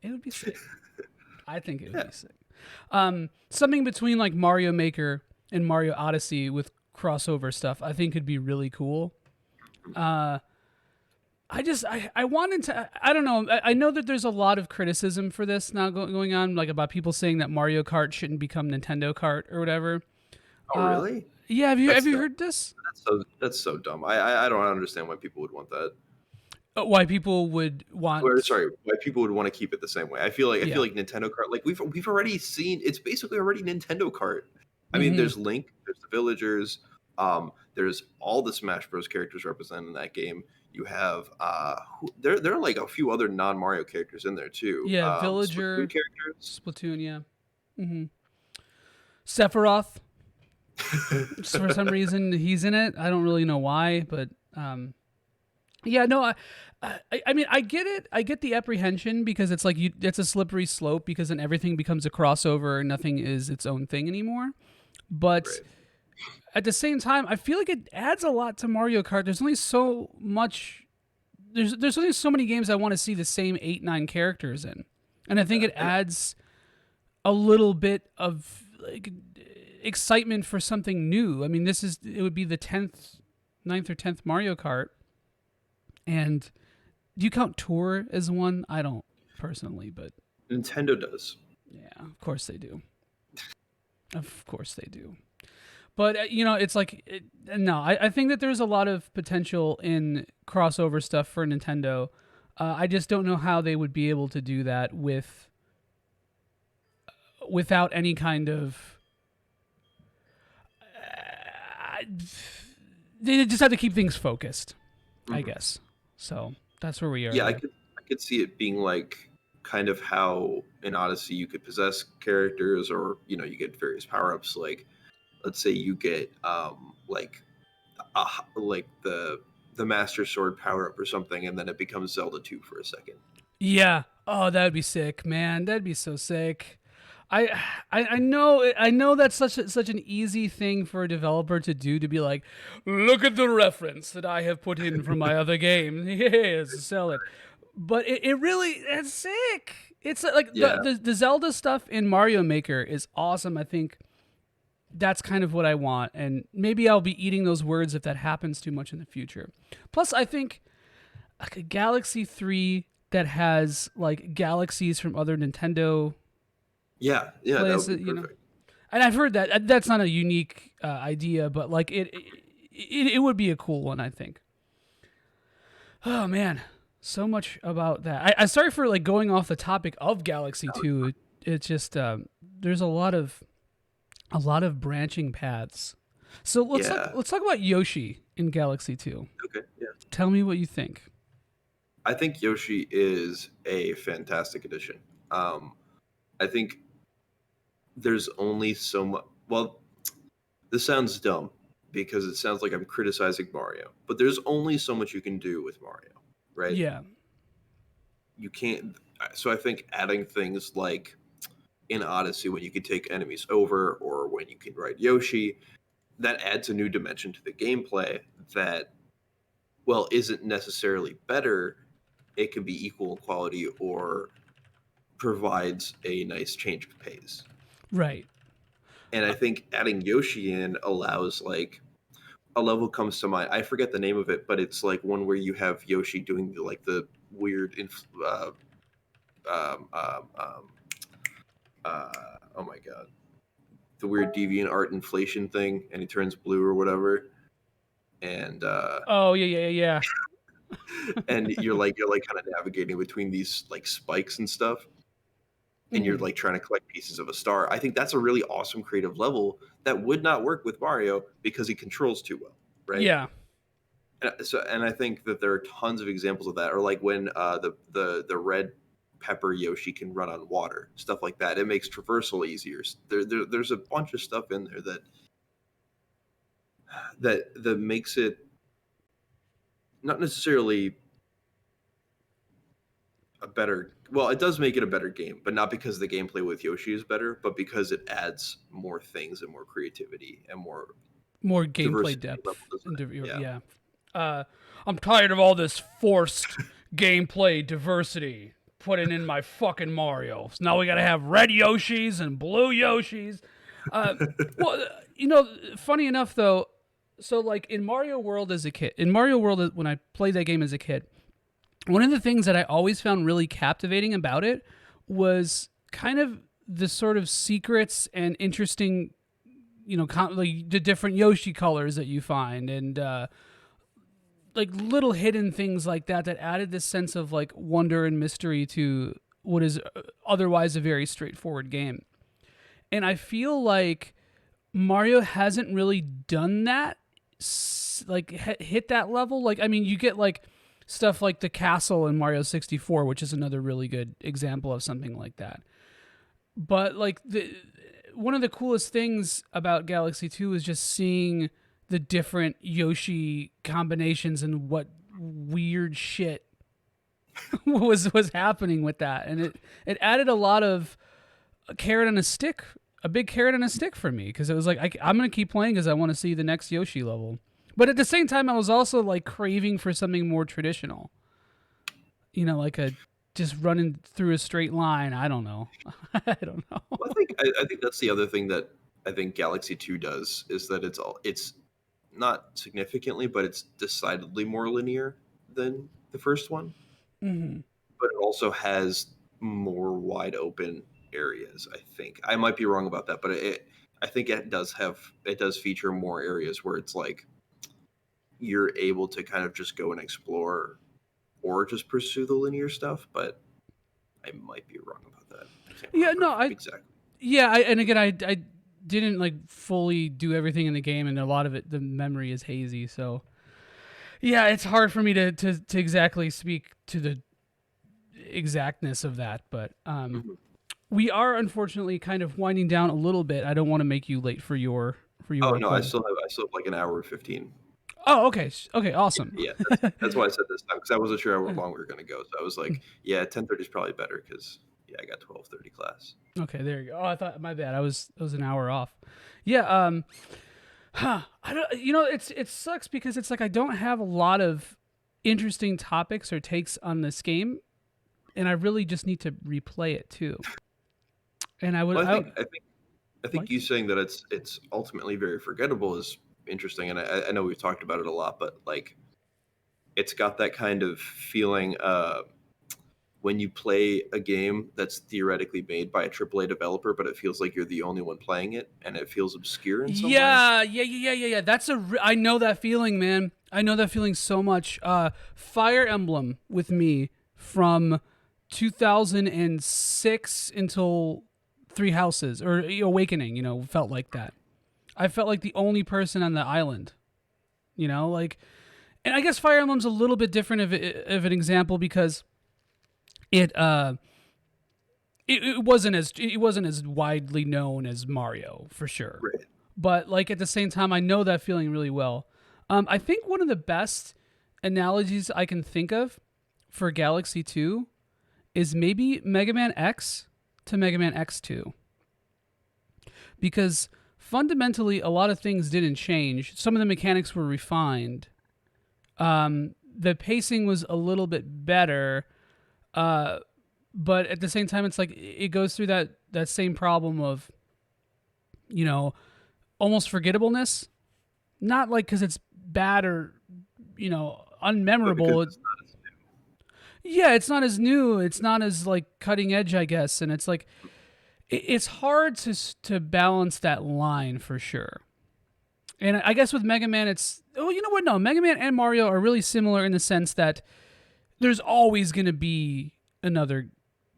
It would be sick. I think it would Yeah, be sick. Something between like Mario Maker and Mario Odyssey with crossover stuff, I think could be really cool. I wanted to, I don't know. I know that there's a lot of criticism for this now going on, like about people saying that Mario Kart shouldn't become Nintendo Kart or whatever. oh really? Yeah, have That's you dumb. heard this? That's so dumb. I don't understand why people would want that. Why people would Or want? sorry, why people would want to keep it the same way. I feel Yeah. like Nintendo Kart, like we've already seen, it's basically already Nintendo Kart. I mean, Mm-hmm. there's Link, there's the villagers, there's all the Smash Bros characters represented in that game. You have there are like a few other non Mario characters in there too. Yeah, Splatoon Villager, characters. Splatoon. Yeah. Mm-hmm. Sephiroth. For some reason, he's in it. I don't really know why, but yeah, no, I mean, I get it. I get the apprehension because it's like it's a slippery slope because then everything becomes a crossover and nothing is its own thing anymore. But Right. at the same time, I feel like it adds a lot to Mario Kart. There's only so much. There's only so many games I want to see the same 8 9 characters in, and I think Yeah. it And adds a little bit of like excitement for something new. I mean, it would be the 10th, ninth or 10th Mario Kart, and do you count Tour as one? I don't personally, but Nintendo does. yeah, of course they do. Of course they do. But it's like no. I think that there's a lot of potential in crossover stuff for Nintendo. I just don't know how they would be able to do that without any kind of. They just have to keep things focused, I Mhm. guess. So that's where we are Yeah, I there. could I could see it being like kind of how in Odyssey you could possess characters, or you get various power ups. Like let's say you get like the Master Sword power up or something, and then it becomes Zelda 2 for a second. Yeah. Oh, that'd be sick, man. That'd be so sick. I I know that's such an easy thing for a developer to do to be like, look at the reference that I have put in from my other game. Yes, sell it. But it really it's sick. It's like Yeah, the Zelda stuff in Mario Maker is awesome. I think that's kind of what I want, and maybe I'll be eating those words if that happens too much in the future. Plus, I think like a Galaxy 3 that has like galaxies from other Nintendo yeah, that would be places. perfect. And I've heard that that's not a unique idea, but like it would be a cool one, I think. Oh man, so much about that. I sorry for like going off the topic of Galaxy 2. It's just there's a lot of branching paths. So Yeah. let's talk about Yoshi in Galaxy 2. Okay. Yeah. Tell me what you think. I think Yoshi is a fantastic addition. I think there's only so much. Well, this sounds dumb because it sounds like I'm criticizing Mario, but there's only so much you can do with Mario, right? Yeah. You can't. So I think adding things like in Odyssey when you can take enemies over, or when you can ride Yoshi, that adds a new dimension to the gameplay that, well, isn't necessarily better. It can be equal in quality, or provides a nice change of pace. Right. And I think adding Yoshi in allows, like, a level comes to mind. I forget the name of it, but it's like one where you have Yoshi doing the weird um, um, um, oh my god, the weird deviant art inflation thing, and he turns blue or whatever, and Oh yeah, yeah, yeah, and you're like kind of navigating between these like spikes and stuff, yeah. and you're Mhm. like trying to collect pieces of a star. I think that's a really awesome creative level that would not work with Mario because he controls too well, right? Yeah. and I think that there are tons of examples of that, or like when the red pepper Yoshi can run on water, stuff like that. It makes traversal easier. There's a bunch of stuff in there that makes it not necessarily a better. Well, it does make it a better game, but not because the gameplay with Yoshi is better, but because it adds more things and more creativity and More gameplay diversity level depth. design. Yeah. Yeah. I'm tired of all this forced gameplay diversity putting in my fucking Mario. So now we gotta have red Yoshis and blue Yoshis. Uh, well, funny enough though, so like in Mario World as a kid, when I played that game as a kid, one of the things that I always found really captivating about it was kind of the sort of secrets and interesting, like the different Yoshi colors that you find, and like little hidden things like that added this sense of like wonder and mystery to what is otherwise a very straightforward game. And I feel like Mario hasn't really done that, like hit that level. Like, I mean, you get like stuff like the castle in Mario 64, which is another really good example of something like that. But like one of the coolest things about Galaxy 2 is just seeing the different Yoshi combinations and what weird shit was happening with that. And it added a lot of a carrot on a stick, a big carrot on a stick for me, because it was like I'm going to keep playing because I want to see the next Yoshi level. But at the same time, I was also like craving for something more traditional. Like a just running through a straight line. I don't know. I don't know. Well, I think that's the other thing that I think Galaxy 2 does is that it's not significantly, but it's decidedly more linear than the first one. Mm-hmm. But it also has more wide open areas. I think I might be wrong about that, but I think it does feature more areas where it's like you're able to kind of just go and explore or just pursue the linear stuff. But I might be wrong about that. I can't Yeah, remember no, exactly. and again, I didn't like fully do everything in the game, and a lot of it, the memory is hazy. So, yeah, it's hard for me to exactly speak to the exactness of that. But Mm-hmm. we are unfortunately kind of winding down a little bit. I don't want to make you late for your Oh no, appointment. I still have like an hour and 15. Oh, okay, okay, awesome. Yeah, that's why I said this time because I wasn't sure how long we were gonna go. So I was like, yeah, 10:30 is probably better because yeah, I got 12:30 class. Okay, there you go. Oh, I thought my bad. I was an hour off. Yeah. I don't. It sucks because it's like I don't have a lot of interesting topics or takes on this game, and I really just need to replay it too. And Well, I think like. you saying that it's ultimately very forgettable is interesting, and I know we've talked about it a lot, but like it's got that kind of feeling when you play a game that's theoretically made by a AAA developer, but it feels like you're the only one playing it, and it feels obscure in some way. Yeah. That's I know that feeling, man. I know that feeling so much. Fire Emblem with me from 2006 until Three Houses or Awakening. Felt like that. I felt like the only person on the island. Like, and I guess Fire Emblem's a little bit different of an example because it wasn't as widely known as Mario for sure. Right. But like at the same time, I know that feeling really well. I think one of the best analogies I can think of for Galaxy 2 is maybe Mega Man X to Mega Man X2. Because fundamentally, a lot of things didn't change. Some of the mechanics were refined. The pacing was a little bit better. But at the same time, it's like it goes through that same problem of, almost forgettableness. Not like because it's bad or, But because unmemorable. it's not as Yeah, it's not as new. It's not as like cutting edge, I guess. And it's like it's hard to balance that line for sure. And I guess with Mega Man, it's you know what? No, Mega Man and Mario are really similar in the sense that there's always going to be another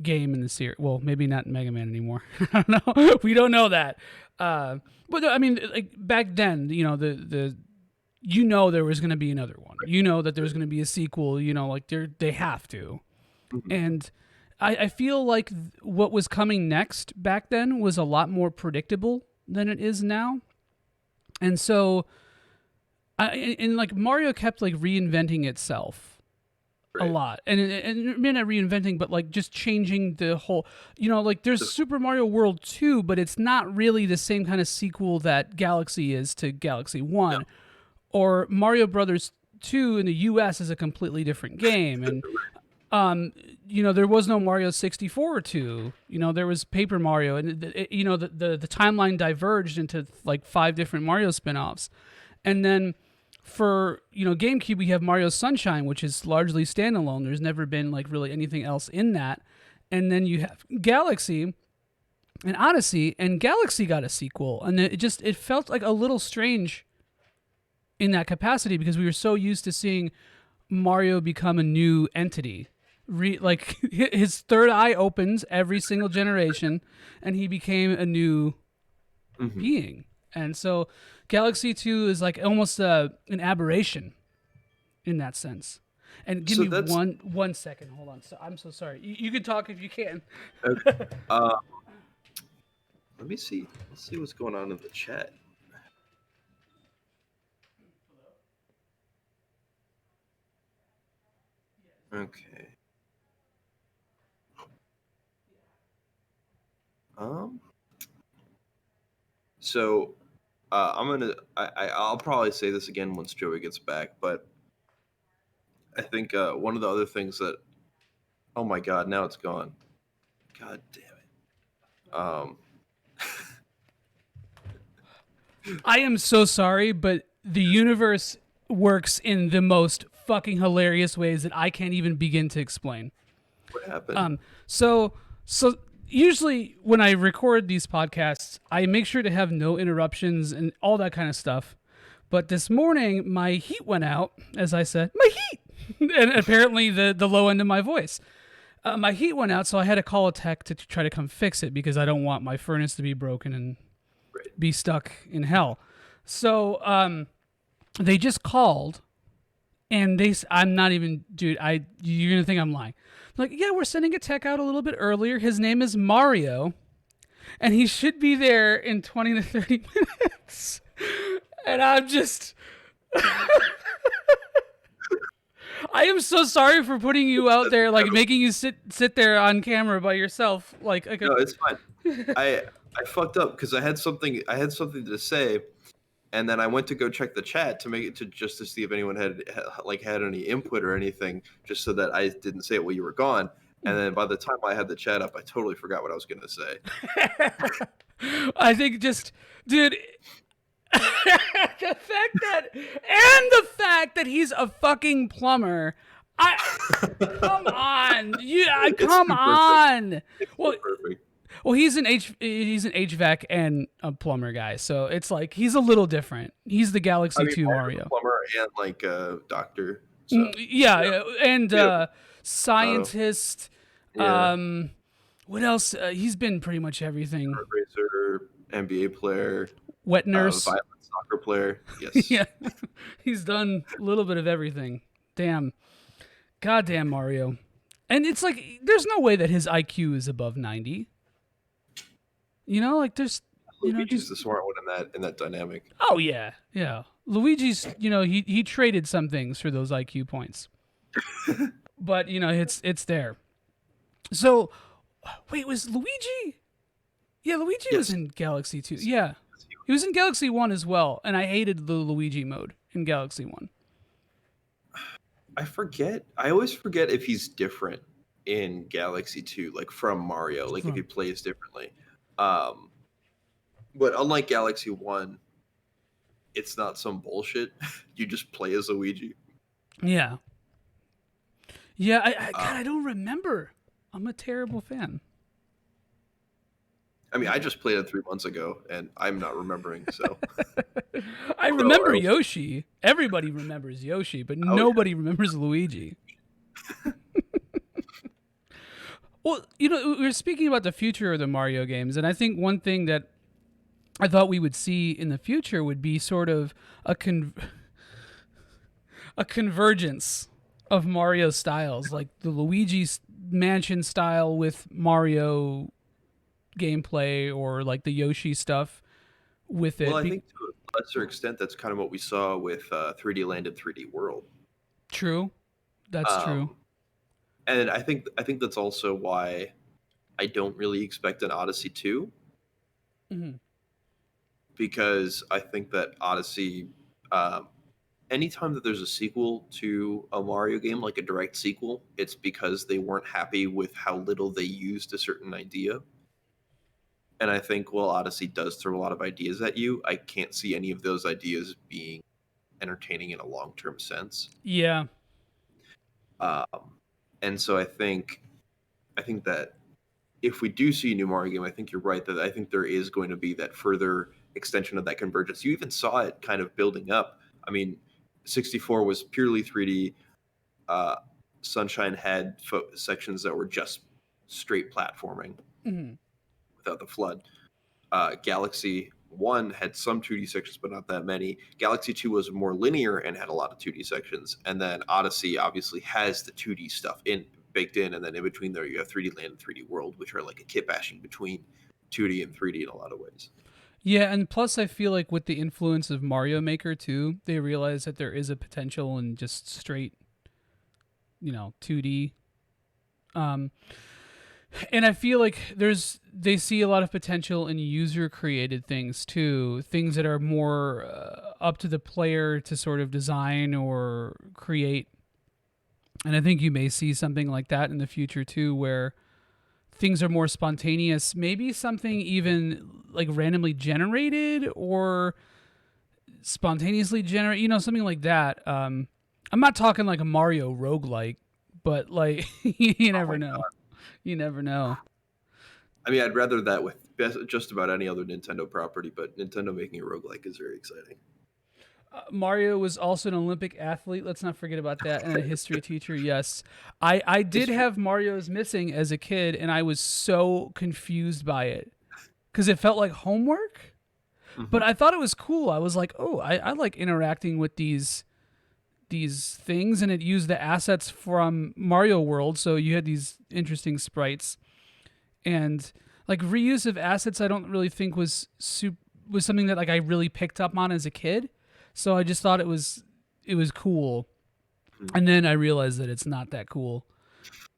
game in the series. Well, maybe not Mega Man anymore. I don't know. We don't know that. But I mean, like back then, the you know there was going to be another one. You know that there's going to be a sequel. You know, like they have to. Mhm. And I feel like what was coming next back then was a lot more predictable than it is now. And so, and like Mario kept like reinventing itself a Right. lot, and maybe not reinventing, but like just changing the whole. You know, like there's The- Super Mario World 2, but it's not really the same kind of sequel that Galaxy is to Galaxy no. One, or Mario Brothers 2 in the U.S. is a completely different game, and you know, there was no Mario 64 or 2. You know, there was Paper Mario, and you know, the timeline diverged into like 5 different Mario spin-offs. And then for, you know, GameCube, we have Mario Sunshine, which is largely standalone. There's never been like really anything else in that. And then you have Galaxy and Odyssey, and Galaxy got a sequel, and it felt like a little strange in that capacity because we were so used to seeing Mario become a new entity. Like his third eye opens every single generation, and he became a new Mhm. being. And so, Galaxy 2 is like almost an aberration in that sense. And give So me that's one second. Hold on. So I'm so sorry. You can talk if you can. okay. Uh, let me see. Let's see what's going on in the chat. Okay. Um. So, I'm gonna. I'll probably say this again once Joey gets back, but I think one of the other things that. Oh my God! Now it's gone. God damn it. I am so sorry, but the universe works in the most fucking hilarious ways that I can't even begin to explain. What happened? So usually when I record these podcasts, I make sure to have no interruptions and all that kind of stuff. But this morning my heat went out, as I said, my heat, and apparently the low end of my voice. My heat went out, so I had to call a tech to try to come fix it because I don't want my furnace to be broken and Right. be stuck in hell. So they just called, and I'm not even, dude. You're gonna think I'm lying. Like, yeah, we're sending a tech out a little bit earlier. His name is Mario, and he should be there in 20 to 30 minutes. And I'm just, I am so sorry for putting you out That's there, like incredible. making you sit there on camera by yourself, like a. No, it's fine. I I fucked up because I had something to say, and then I went to go check the chat to make it to just to see if anyone had any input or anything, just so that I didn't say it while you were gone. And then by the time I had the chat up, I totally forgot what I was going to say. I think just, dude, the fact that he's a fucking plumber. I come on, It's come too perfect. on. It's too Well, perfect. he's an HVAC and a plumber guy, so it's like he's a little different. He's the I Galaxy mean, 2 Mario's a Mario. plumber and like a doctor, so Yeah, yeah, yeah, and beautiful. Auto, scientist. yeah, Um, what else? He's been pretty much everything. kart racer, NBA player, Wet nurse. violent soccer player. Yes. Yeah, he's done a little bit of everything. Damn, goddamn Mario. And it's like there's no way that his IQ is above 90. You know, like there's, Luigi's just the smart one in that dynamic. oh yeah, yeah. Luigi's, he traded some things for those IQ points, but it's there. So wait, was Luigi? Yeah, Luigi was Yes. in Galaxy 2. Yeah, he was in Galaxy 1 as well, and I hated the Luigi mode in Galaxy 1. I forget. I always forget if he's different in Galaxy 2, like from Mario, like if he From plays differently. Um, but unlike Galaxy 1, it's not some bullshit. You just play as Luigi. yeah, yeah. Uh, God, I don't remember. I'm a terrible fan. I mean, I just played it 3 months ago, and I'm not remembering. So, I although remember Yoshi. Everybody remembers Yoshi, but oh yeah, nobody remembers Luigi. Well, we were speaking about the future of the Mario games, and I think one thing that I thought we would see in the future would be sort of a a convergence of Mario styles, like the Mansion style with Mario gameplay, or like the Yoshi stuff with Well, it. I think to a lesser extent, that's kind of what we saw with 3D Land and 3D World. True, that's true. Um, and I think that's also why I don't really expect an Odyssey 2, Hmm. because I think that Odyssey, um, anytime that there's a sequel to a Mario game, like a direct sequel, it's because they weren't happy with how little they used a certain idea. And I think while Odyssey does throw a lot of ideas at you, I can't see any of those ideas being entertaining in a long term sense. Yeah, Um, and so I think that if we do see a new Mario game, I think you're right that I think there is going to be that further extension of that convergence. You even saw it kind of building up. I mean, 64 was purely 3D. Uh, Sunshine had sections that were just straight platforming hmm, without the flood. Galaxy 1 had some 2D sections, but not that many. Galaxy 2 was more linear and had a lot of 2D sections. And then Odyssey obviously has the 2D stuff baked in. And then in between there, you have 3D Land and 3D World, which are like a kit bashing between 2D and 3D in a lot of ways. yeah, and plus I feel like with the influence of Mario Maker too, they realize that there is a potential in just straight, 2D. Um, and I feel like they see a lot of potential in user created things too, things that are more up to the player to sort of design or create. And I think you may see something like that in the future too, where things are more spontaneous, maybe something even like randomly generated or spontaneously generated, something like that. I'm not talking like a Mario roguelike, but like you Oh never my know. god! You never know. I mean, I'd rather that with just about any other Nintendo property, but Nintendo making a roguelike is very exciting. Mario was also an Olympic athlete. Let's not forget about that. And a history teacher. Yes, I did History. have Mario's Missing as a kid, and I was so confused by it because it felt like homework. But Hmm. I thought it was cool. I was like, oh, I like interacting with these things, and it used the assets from Mario World, so you had these interesting sprites, and like reuse of assets. I don't really think was something that like I really picked up on as a kid. So I just thought it was cool, and then I realized that it's not that cool,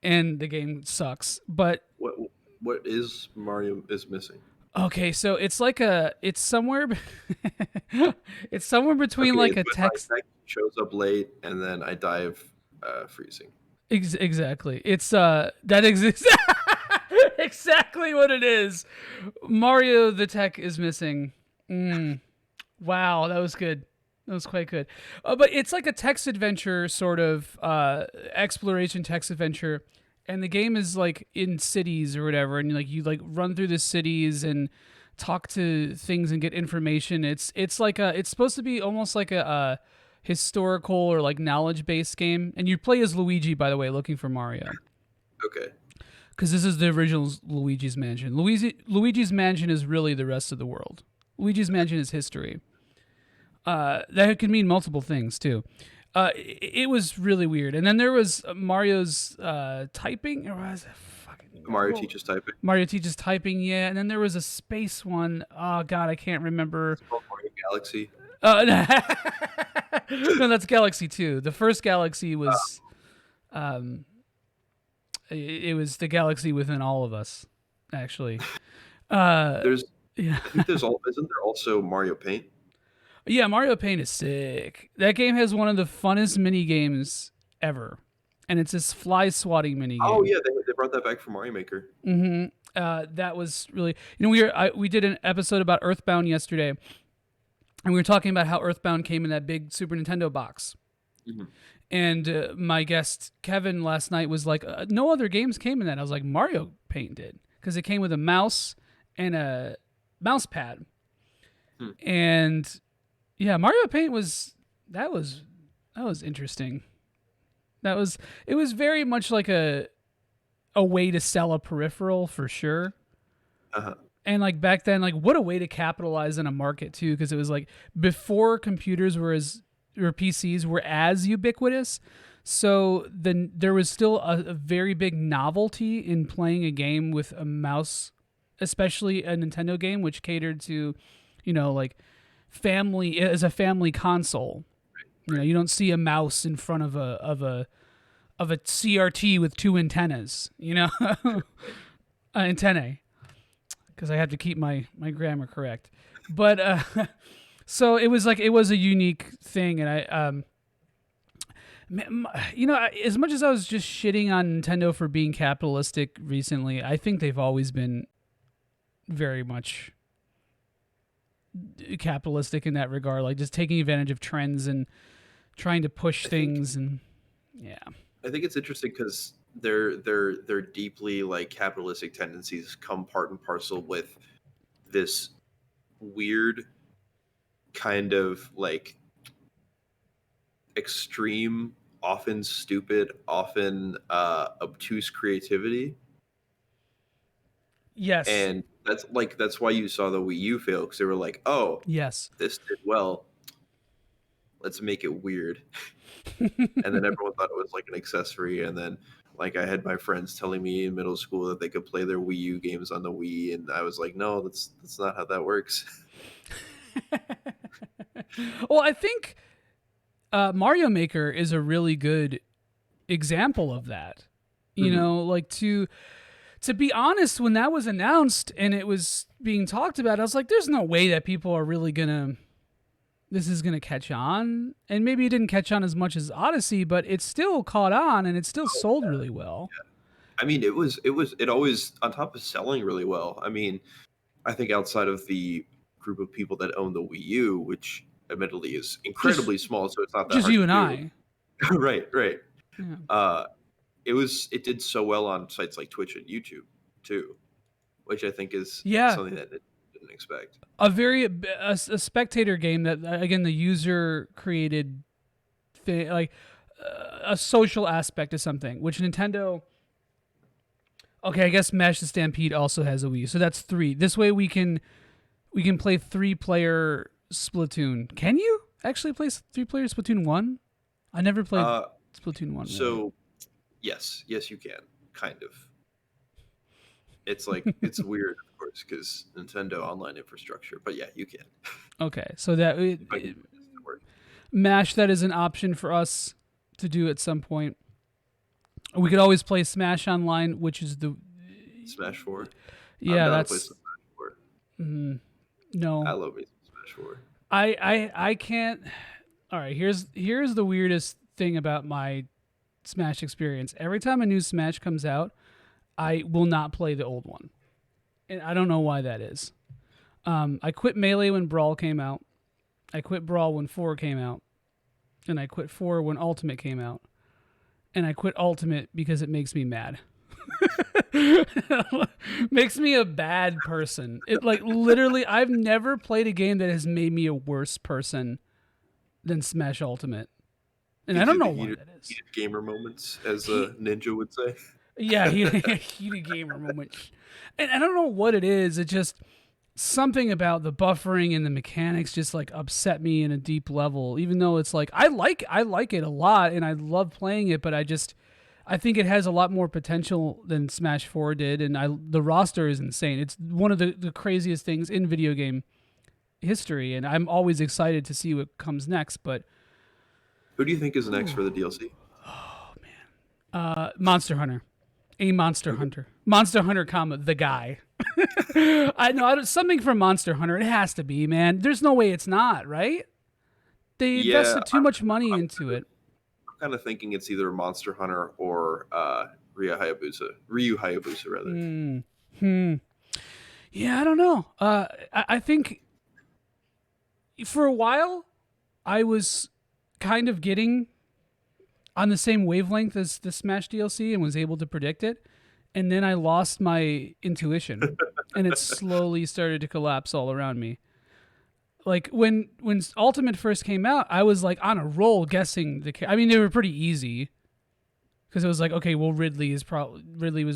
and the game sucks. But What what is Mario is missing? okay, so it's somewhere it's somewhere between Okay, like it's a when my text. tech shows up late and then I die of freezing. Exactly. It's that exists. Exactly what it is. Mario the tech is missing. Mm, wow, that was good. That was quite good. But it's like a text adventure sort of exploration text adventure, and the game is like in cities or whatever, and you like run through the cities and talk to things and get information. It's supposed to be almost like a historical or like knowledge based game, and you play as Luigi, by the way, looking for Mario, Okay. because this is the original Luigi's Mansion. Luigi's Mansion is really the rest of the world. Luigi's Mansion is history. That could mean multiple things too. It was really weird. And then there was Mario's typing. Or was it fucking Mario teaches typing. Mario teaches typing? Yeah. And then there was a space one. Oh god, I can't remember. It's called Mario Galaxy. No, that's Galaxy 2. The first Galaxy was um, it was the galaxy within all of us, actually. Uh, There's yeah. I think there's all isn't there also Mario Paint? Yeah, Mario Paint is sick. That game has one of the funnest mini games ever, and it's this fly swatting mini Oh game. yeah, they brought that back for Mario Maker. Hmm. That was really, we did an episode about Earthbound yesterday, and we were talking about how Earthbound came in that big Super Nintendo box. Hmm. And my guest Kevin last night was like, "No other games came in that." I was like, "Mario Paint did," because it came with a mouse and a mouse pad, Hmm. and yeah, Mario Paint was interesting. It was very much like a way to sell a peripheral for sure. Uh-huh. And like back then, like what a way to capitalize on a market too, because it was like before computers or PCs were as ubiquitous. So then there was still a very big novelty in playing a game with a mouse, especially a Nintendo game, which catered to, like family as a family console. You don't see a mouse in front of a CRT with two antennas. Antennae, because I have to keep my grammar correct. But so it was a unique thing, and as much as I was just shitting on Nintendo for being capitalistic recently, I think they've always been very much capitalistic in that regard, like just taking advantage of trends and trying to push things. And yeah, I think it's interesting because their deeply like capitalistic tendencies come part and parcel with this weird kind of like extreme, often stupid, often obtuse creativity. yes, And that's why you saw the Wii U fail, because they were like, oh, yes. this did well, let's make it weird. And then everyone thought it was like an accessory, and then like I had my friends telling me in middle school that they could play their Wii U games on the Wii, and I was like, no, that's not how that works. Well, I think Mario Maker is a really good example of that. Like to be honest, when that was announced and it was being talked about, I was like, there's no way that people are really this is gonna catch on. And maybe it didn't catch on as much as Odyssey, but it still caught on and it still sold really well. I mean, it always, on top of selling really well. I mean, I think outside of the group of people that own the Wii U, which admittedly is incredibly small, so it's not that Just hard you to and I. do. Right. Yeah. It did so well on sites like Twitch and YouTube too, which I think is Yeah. something that I didn't expect. A spectator game that, again, the user created thing, like a social aspect of something, which Nintendo. Okay, I guess Smash the Stampede also has a Wii, so that's 3. This way we can play 3-player Splatoon. Can you actually play 3-player Splatoon 1? I never played Splatoon 1. So, really. yes, you can, kind of. It's like it's weird, of course, because Nintendo online infrastructure. But yeah, you can. Okay, so that Mash, that is an option for us to do at some point. We could always play Smash Online, which is the Smash 4. Yeah, I'm down to that's play some Smash 4. No. I love me some Smash 4. I can't. All right, here's the weirdest thing about my Smash experience. Every time a new Smash comes out, I will not play the old one, and I don't know why that is. I quit Melee when Brawl came out. I quit Brawl when 4 came out, and I quit 4 when Ultimate came out, and I quit Ultimate because it makes me mad. Makes me a bad person. It like literally, I've never played a game that has made me a worse person than Smash Ultimate, and I don't know why that is. Heated gamer moments, as a ninja would say. Yeah, heated gamer moments, and I don't know what it is. It just something about the buffering and the mechanics just like upset me in a deep level. Even though it's like I like it a lot and I love playing it, but I think it has a lot more potential than Smash 4 did, and the roster is insane. It's one of the craziest things in video game history, and I'm always excited to see what comes next. But who do you think is next for the DLC? Oh man, Monster Hunter, Monster Hunter, Monster Hunter, the guy. I know something from Monster Hunter. It has to be, man. There's no way it's not, right? They invested too much money into it. Kind of thinking it's either Monster Hunter or Ryu Hayabusa rather. Yeah, I don't know. I think for a while I was kind of getting on the same wavelength as the Smash DLC and was able to predict it, and then I lost my intuition and it slowly started to collapse all around me. Like when Ultimate first came out, I was like on a roll guessing I mean, they were pretty easy because it was like, okay, well, Ridley was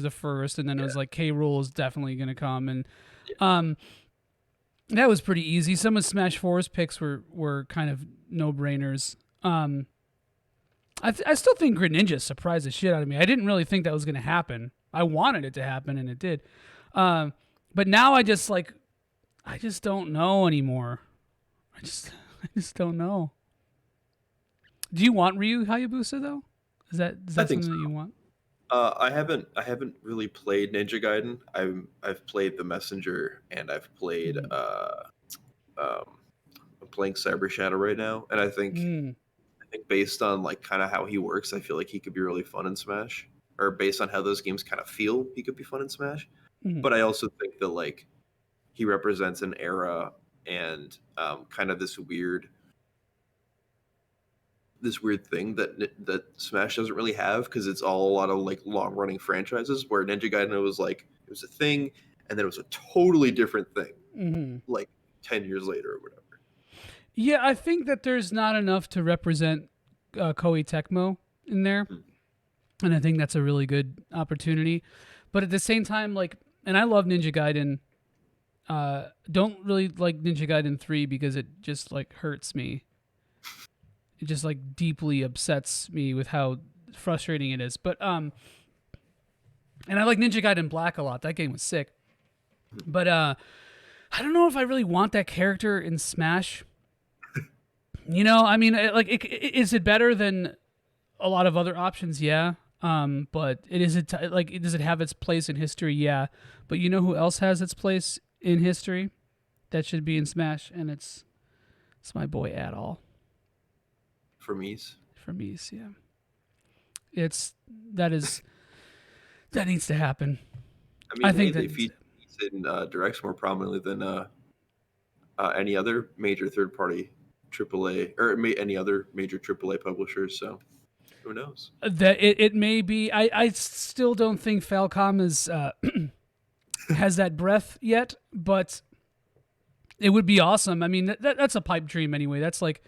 the first, and then it was like K. Rool is definitely gonna come, and that was pretty easy. Some of Smash 4's picks were kind of no brainers. Um, I still think Greninja surprised the shit out of me. I didn't really think that was going to happen. I wanted it to happen, and it did. Um, but now I just don't know anymore. I just I just don't know. Do you want Ryu Hayabusa though? Is I that think something so. that you want? I haven't really played Ninja Gaiden. I've played The Messenger, and Mm. um, I'm playing Cyber Shadow right now, and Mm. I think based on like kind of how he works, I feel like he could be really fun in Smash. Or based on how those games kind of feel, he could be fun in Smash. Mm. But I also think that like he represents an era and kind of this weird thing that Smash doesn't really have because it's all a lot of like long running franchises where Ninja Gaiden was like it was a thing and then it was a totally different thing Mm. like 10 years later or whatever. Yeah, I think that there's not enough to represent Koei Tecmo in there, Hmm. and I think that's a really good opportunity. But at the same time, like, and I love Ninja Gaiden. Don't really like Ninja Gaiden 3 because it just like hurts me. It just like deeply upsets me with how frustrating it is. But and I like Ninja Gaiden Black a lot. That game was sick. But I don't know if I really want that character in Smash. You know, I mean, is it better than a lot of other options? Yeah. But it is it like does it have its place in history? Yeah. But you know who else has its place in history that should be in Smash, and it's my boy Adol For me. for me. So, yeah, it's that is that needs to happen. I I mean, hey, think that they needs to. feature these in directs more prominently than any other major third party AAA or any other major AAA publishers. So who knows? That it may be. I still don't think Falcom is has that breath yet, but it would be awesome. I mean, that's a pipe dream anyway. That's like,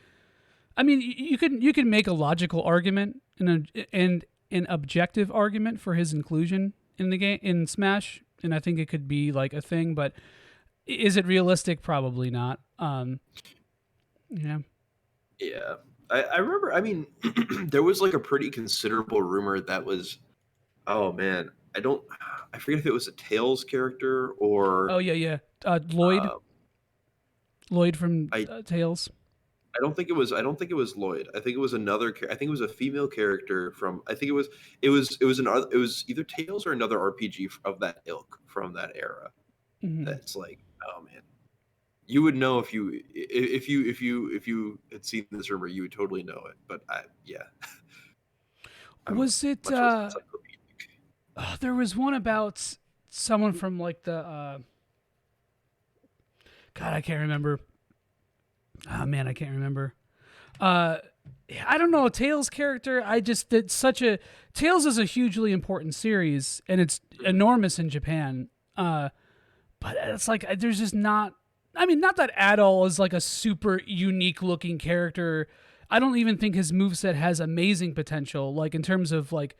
I mean, you can make a logical argument and an objective argument for his inclusion in the game in Smash, and I think it could be like a thing. But is it realistic? Probably not. Yeah. Yeah. I remember, I mean, there was like a pretty considerable rumor that was, oh man, I forget if it was a Tails character or, Oh yeah, yeah. uh, Lloyd from I, Tales. I don't think it was Lloyd. I think it was I think it was a female character from, I think it was either Tails or another RPG of that ilk from that era. Hmm. That's like, oh man, you would know if you had seen this rumor, you would totally know it. But yeah, I'm Was it? much less encyclopedic. There was one about someone from like the. God, I can't remember. Oh man, I can't remember. Uh, I don't know. Tails character. I just did such a. Tails is a hugely important series, and it's enormous in Japan. But it's like there's just not. I mean, not that Adol is like a super unique looking character. I don't even think his moveset has amazing potential, like in terms of like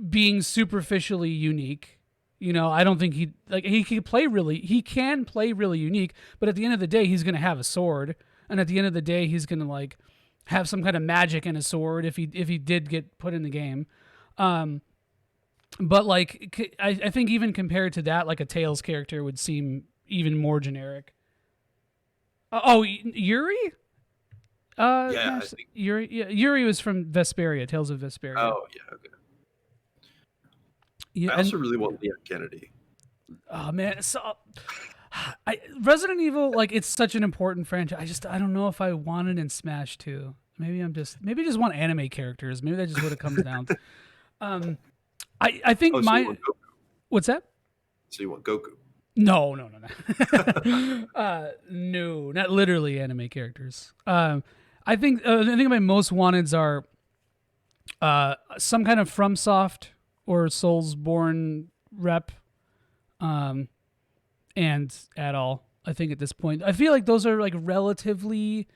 being superficially unique. You know, I don't think he can play really unique, but at the end of the day he's going to have a sword, and at the end of the day he's going to like have some kind of magic in a sword if he did get put in the game. Um but like I think even compared to that, like a Tails character would seem even more generic. Yuri? Yeah, I Gosh, think. Yuri. Yeah, Yuri was from Vesperia, Tales of Vesperia. Oh yeah, okay. Yeah, I and also really want Leon Kennedy. oh man, so Resident Evil, like it's such an important franchise. I don't know if I want it in Smash 2. Maybe I just want anime characters. Maybe that's just what it comes down to. Um, I think Oh, so you my want Goku? what's that? So you want Goku? No, no, no, no. No, not literally anime characters. I think my most wanteds are some kind of FromSoft or Soulsborne rep, um, and at all. I think at this point, I feel like those are like relatively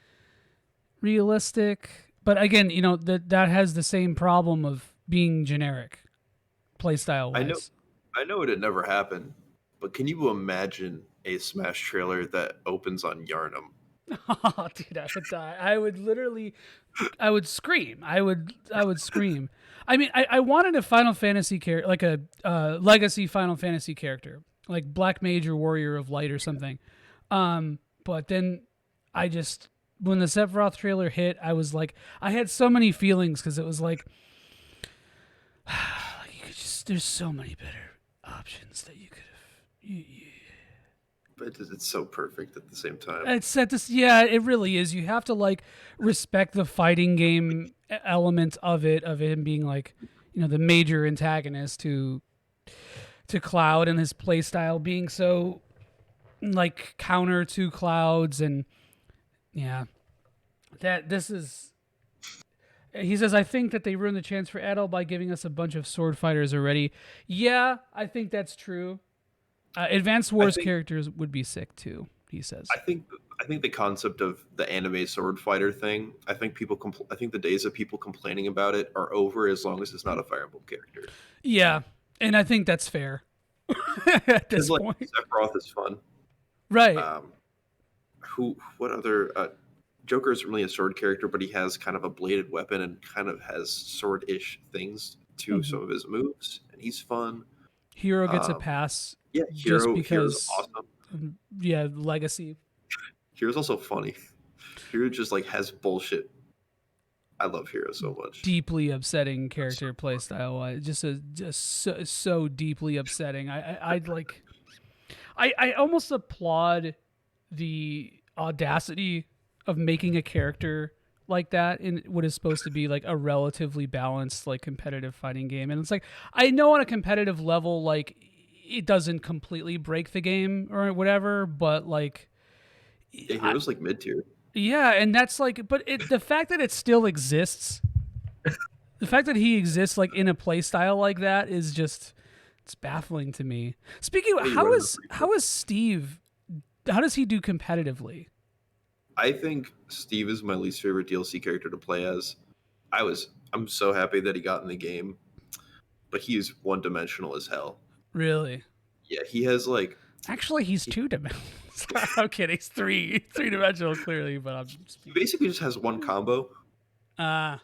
realistic, but again, you know that has the same problem of being generic, playstyle I know, wise. I know it never happened, but can you imagine a Smash trailer that opens on Yarnum? Oh, dude, I would die. I would literally, I would scream. I would scream. I mean, I wanted a Final Fantasy character, like a legacy Final Fantasy character, like Black Mage or Warrior of Light or something. But then I just, when the Sephiroth trailer hit, I was like, I had so many feelings because it was like, you could just, there's so many better options that you could have. But it's so perfect at the same time. It's set this, yeah, it really is. You have to like respect the fighting game element of it, of him being like, the major antagonist to Cloud and his playstyle being so like counter to Cloud's, and yeah, that this is. He says, I think that they ruined the chance for Adel by giving us a bunch of sword fighters already. Yeah, I think that's true. Advanced I Wars think characters would be sick too, he says. I think I think the concept of the anime sword fighter thing. I think the days of people complaining about it are over as long as it's not a Fire Emblem character. Yeah, and I think that's fair at Because this like point. Sephiroth is fun. Right. Um, what other Joker isn't really a sword character, but he has kind of a bladed weapon and kind of has sword-ish things to hmm some of his moves, and he's fun. Hero gets a Um, pass yeah, just Hero's because, awesome. yeah, legacy. Hero's also funny. Hero just like has bullshit. I love Hero so much. Deeply upsetting That's so character fun. playstyle wise. Just so deeply upsetting. I'd like, I almost applaud the audacity of making a character like that in what is supposed to be like a relatively balanced like competitive fighting game. And it's like, I know on a competitive level, like it doesn't completely break the game or whatever, but like Yeah, I, Hero's like mid tier. yeah, and that's like, but the fact that it still exists, the fact that he exists like in a play style like that is just, it's baffling to me. Speaking of, What are you running the free for? how is Steve, how does he do competitively? I think Steve is my least favorite DLC character to play as. I'm so happy that he got in the game, but he is one dimensional as hell. Really? Yeah, he has like Actually, he's he, two dimensional. I'm kidding. He's three dimensional clearly, but I'm he speaking. basically just has one combo. Ah,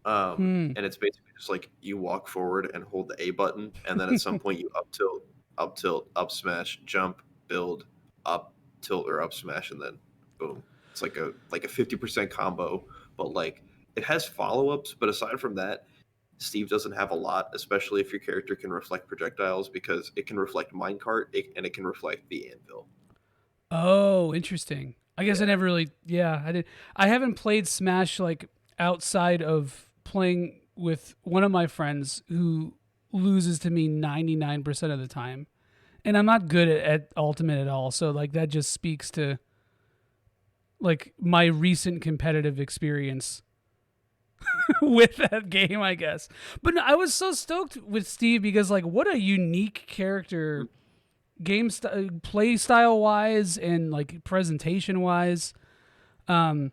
hmm. And it's basically just like you walk forward and hold the A button, and then at some point you up tilt, up smash, jump, build, up tilt or up smash, and then boom. It's like a 50% combo, but like it has follow ups. But aside from that, Steve doesn't have a lot, especially if your character can reflect projectiles because it can reflect minecart and it can reflect the anvil. Oh, interesting. I guess I Yeah, never really. Yeah, I did. I haven't played Smash like outside of playing with one of my friends who loses to me 99% of the time, and I'm not good at Ultimate at all. So like that just speaks to like my recent competitive experience with that game, I guess. But no, I was so stoked with Steve because like what a unique character, play style wise and like presentation wise. Um,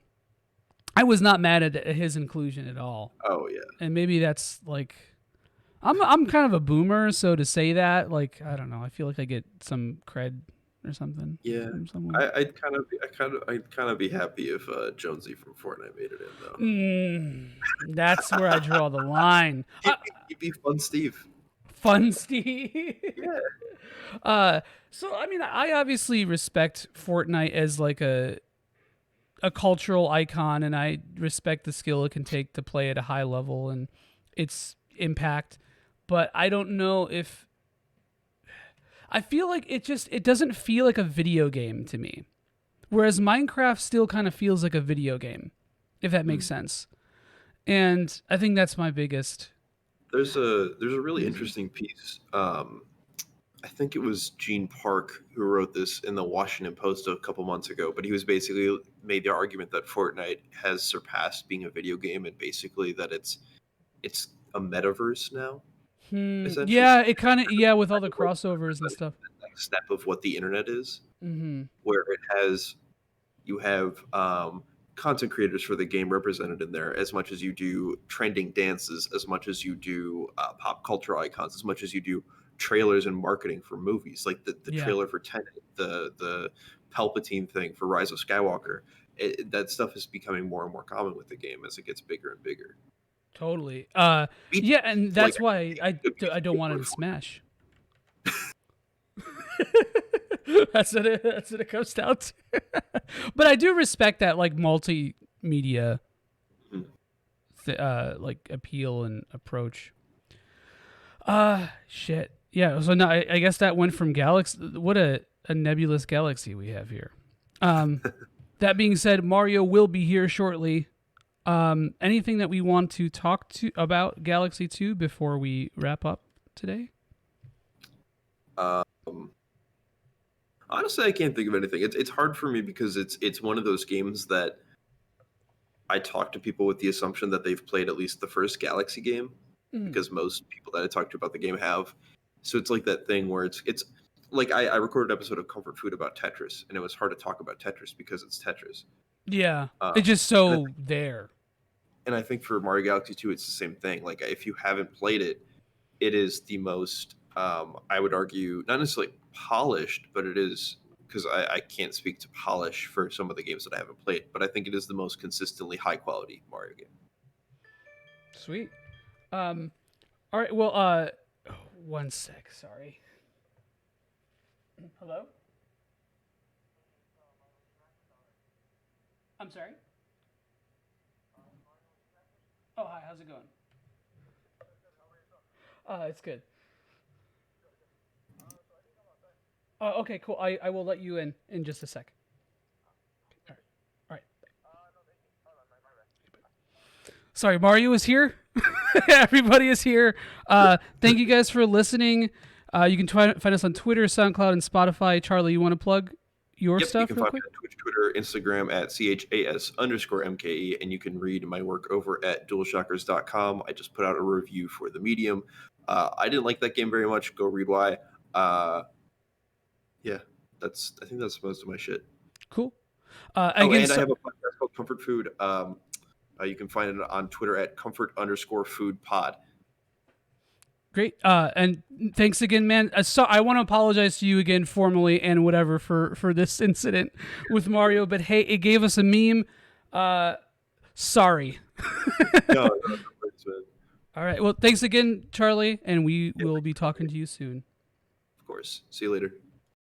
I was not mad at his inclusion at all, oh yeah, and maybe that's like, I'm kind of a boomer, so to say that, like, I don't know, I feel like I get some cred or something yeah. from someone. I'd kind of be happy if Jonesy from Fortnite made it in though. That's where I draw the line. He'd be fun, Steve. Fun Steve. Yeah. uh, so I mean, I obviously respect Fortnite as like a cultural icon, and I respect the skill it can take to play at a high level and its impact. But I don't know if, I feel like it doesn't feel like a video game to me. Whereas Minecraft still kind of feels like a video game, if that makes Mm. sense. And I think that's my biggest There's a really reason. interesting piece. I think it was Gene Park who wrote this in the Washington Post a couple months ago, but he was basically made the argument that Fortnite has surpassed being a video game and basically that it's a metaverse now, essentially. Yeah, it kind of, yeah, with all Kind the of like crossovers and the stuff. next step of what the internet is, Mm-hmm. where it has you have content creators for the game represented in there as much as you do trending dances, as much as you do pop culture icons, as much as you do trailers and marketing for movies, like the Yeah, trailer for Tenet, the Palpatine thing for Rise of Skywalker. That stuff is becoming more and more common with the game as it gets bigger and bigger. totally. Me Yeah, and like that's why I don't want it going to for smash. That's what it comes down to. But I do respect that like multimedia it. like appeal and approach. Shit. Yeah. So now I guess that went from galaxy. What a nebulous galaxy we have here. Um, that being said, Mario will be here shortly. Anything that we want to talk to about Galaxy 2 before we wrap up today? Um, Honestly, I can't think of anything. It's hard for me because it's one of those games that I talk to people with the assumption that they've played at least the first Galaxy game, Mm. because most people that I talk to about the game have. So it's like that thing where it's like I recorded an episode of Comfort Food about Tetris, and it was hard to talk about Tetris because it's Tetris. Yeah. Um, It's just and, I, so there. and I think for Mario Galaxy 2, it's the same thing. Like if you haven't played it, it is the most I would argue not necessarily polished, but it is because I can't speak to polish for some of the games that I haven't played, but I think it is the most consistently high quality Mario game. Sweet. Um, all right. Well, one sec. Sorry. Hello? I'm sorry? Oh, hi. How's it going? It's good. Okay, cool. I will let you in just a sec. All right. All right. Sorry, Mario is here. Everybody is here. Thank you guys for listening. You can find us on Twitter, SoundCloud, and Spotify. Charlie, you want to plug your Yep, you stuff can real find me quick? on Twitch, Twitter, Instagram at CHAS_MKE, and you can read my work over at DualShockers.com. I just put out a review for the Medium. I didn't like that game very much. Go read why. Yeah, I think that's most of my shit. Cool. Oh, Again, and I so, have a podcast called Comfort Food. You can find it on Twitter at comfort_food_pod. great. And thanks again, man. So I want to apologize to you again formally and whatever for this incident with Mario. But hey, it gave us a meme. Sorry. No, worries, man. All right. Well, thanks again, Charlie, and we Yeah, will be talking to you soon. of course. See you later.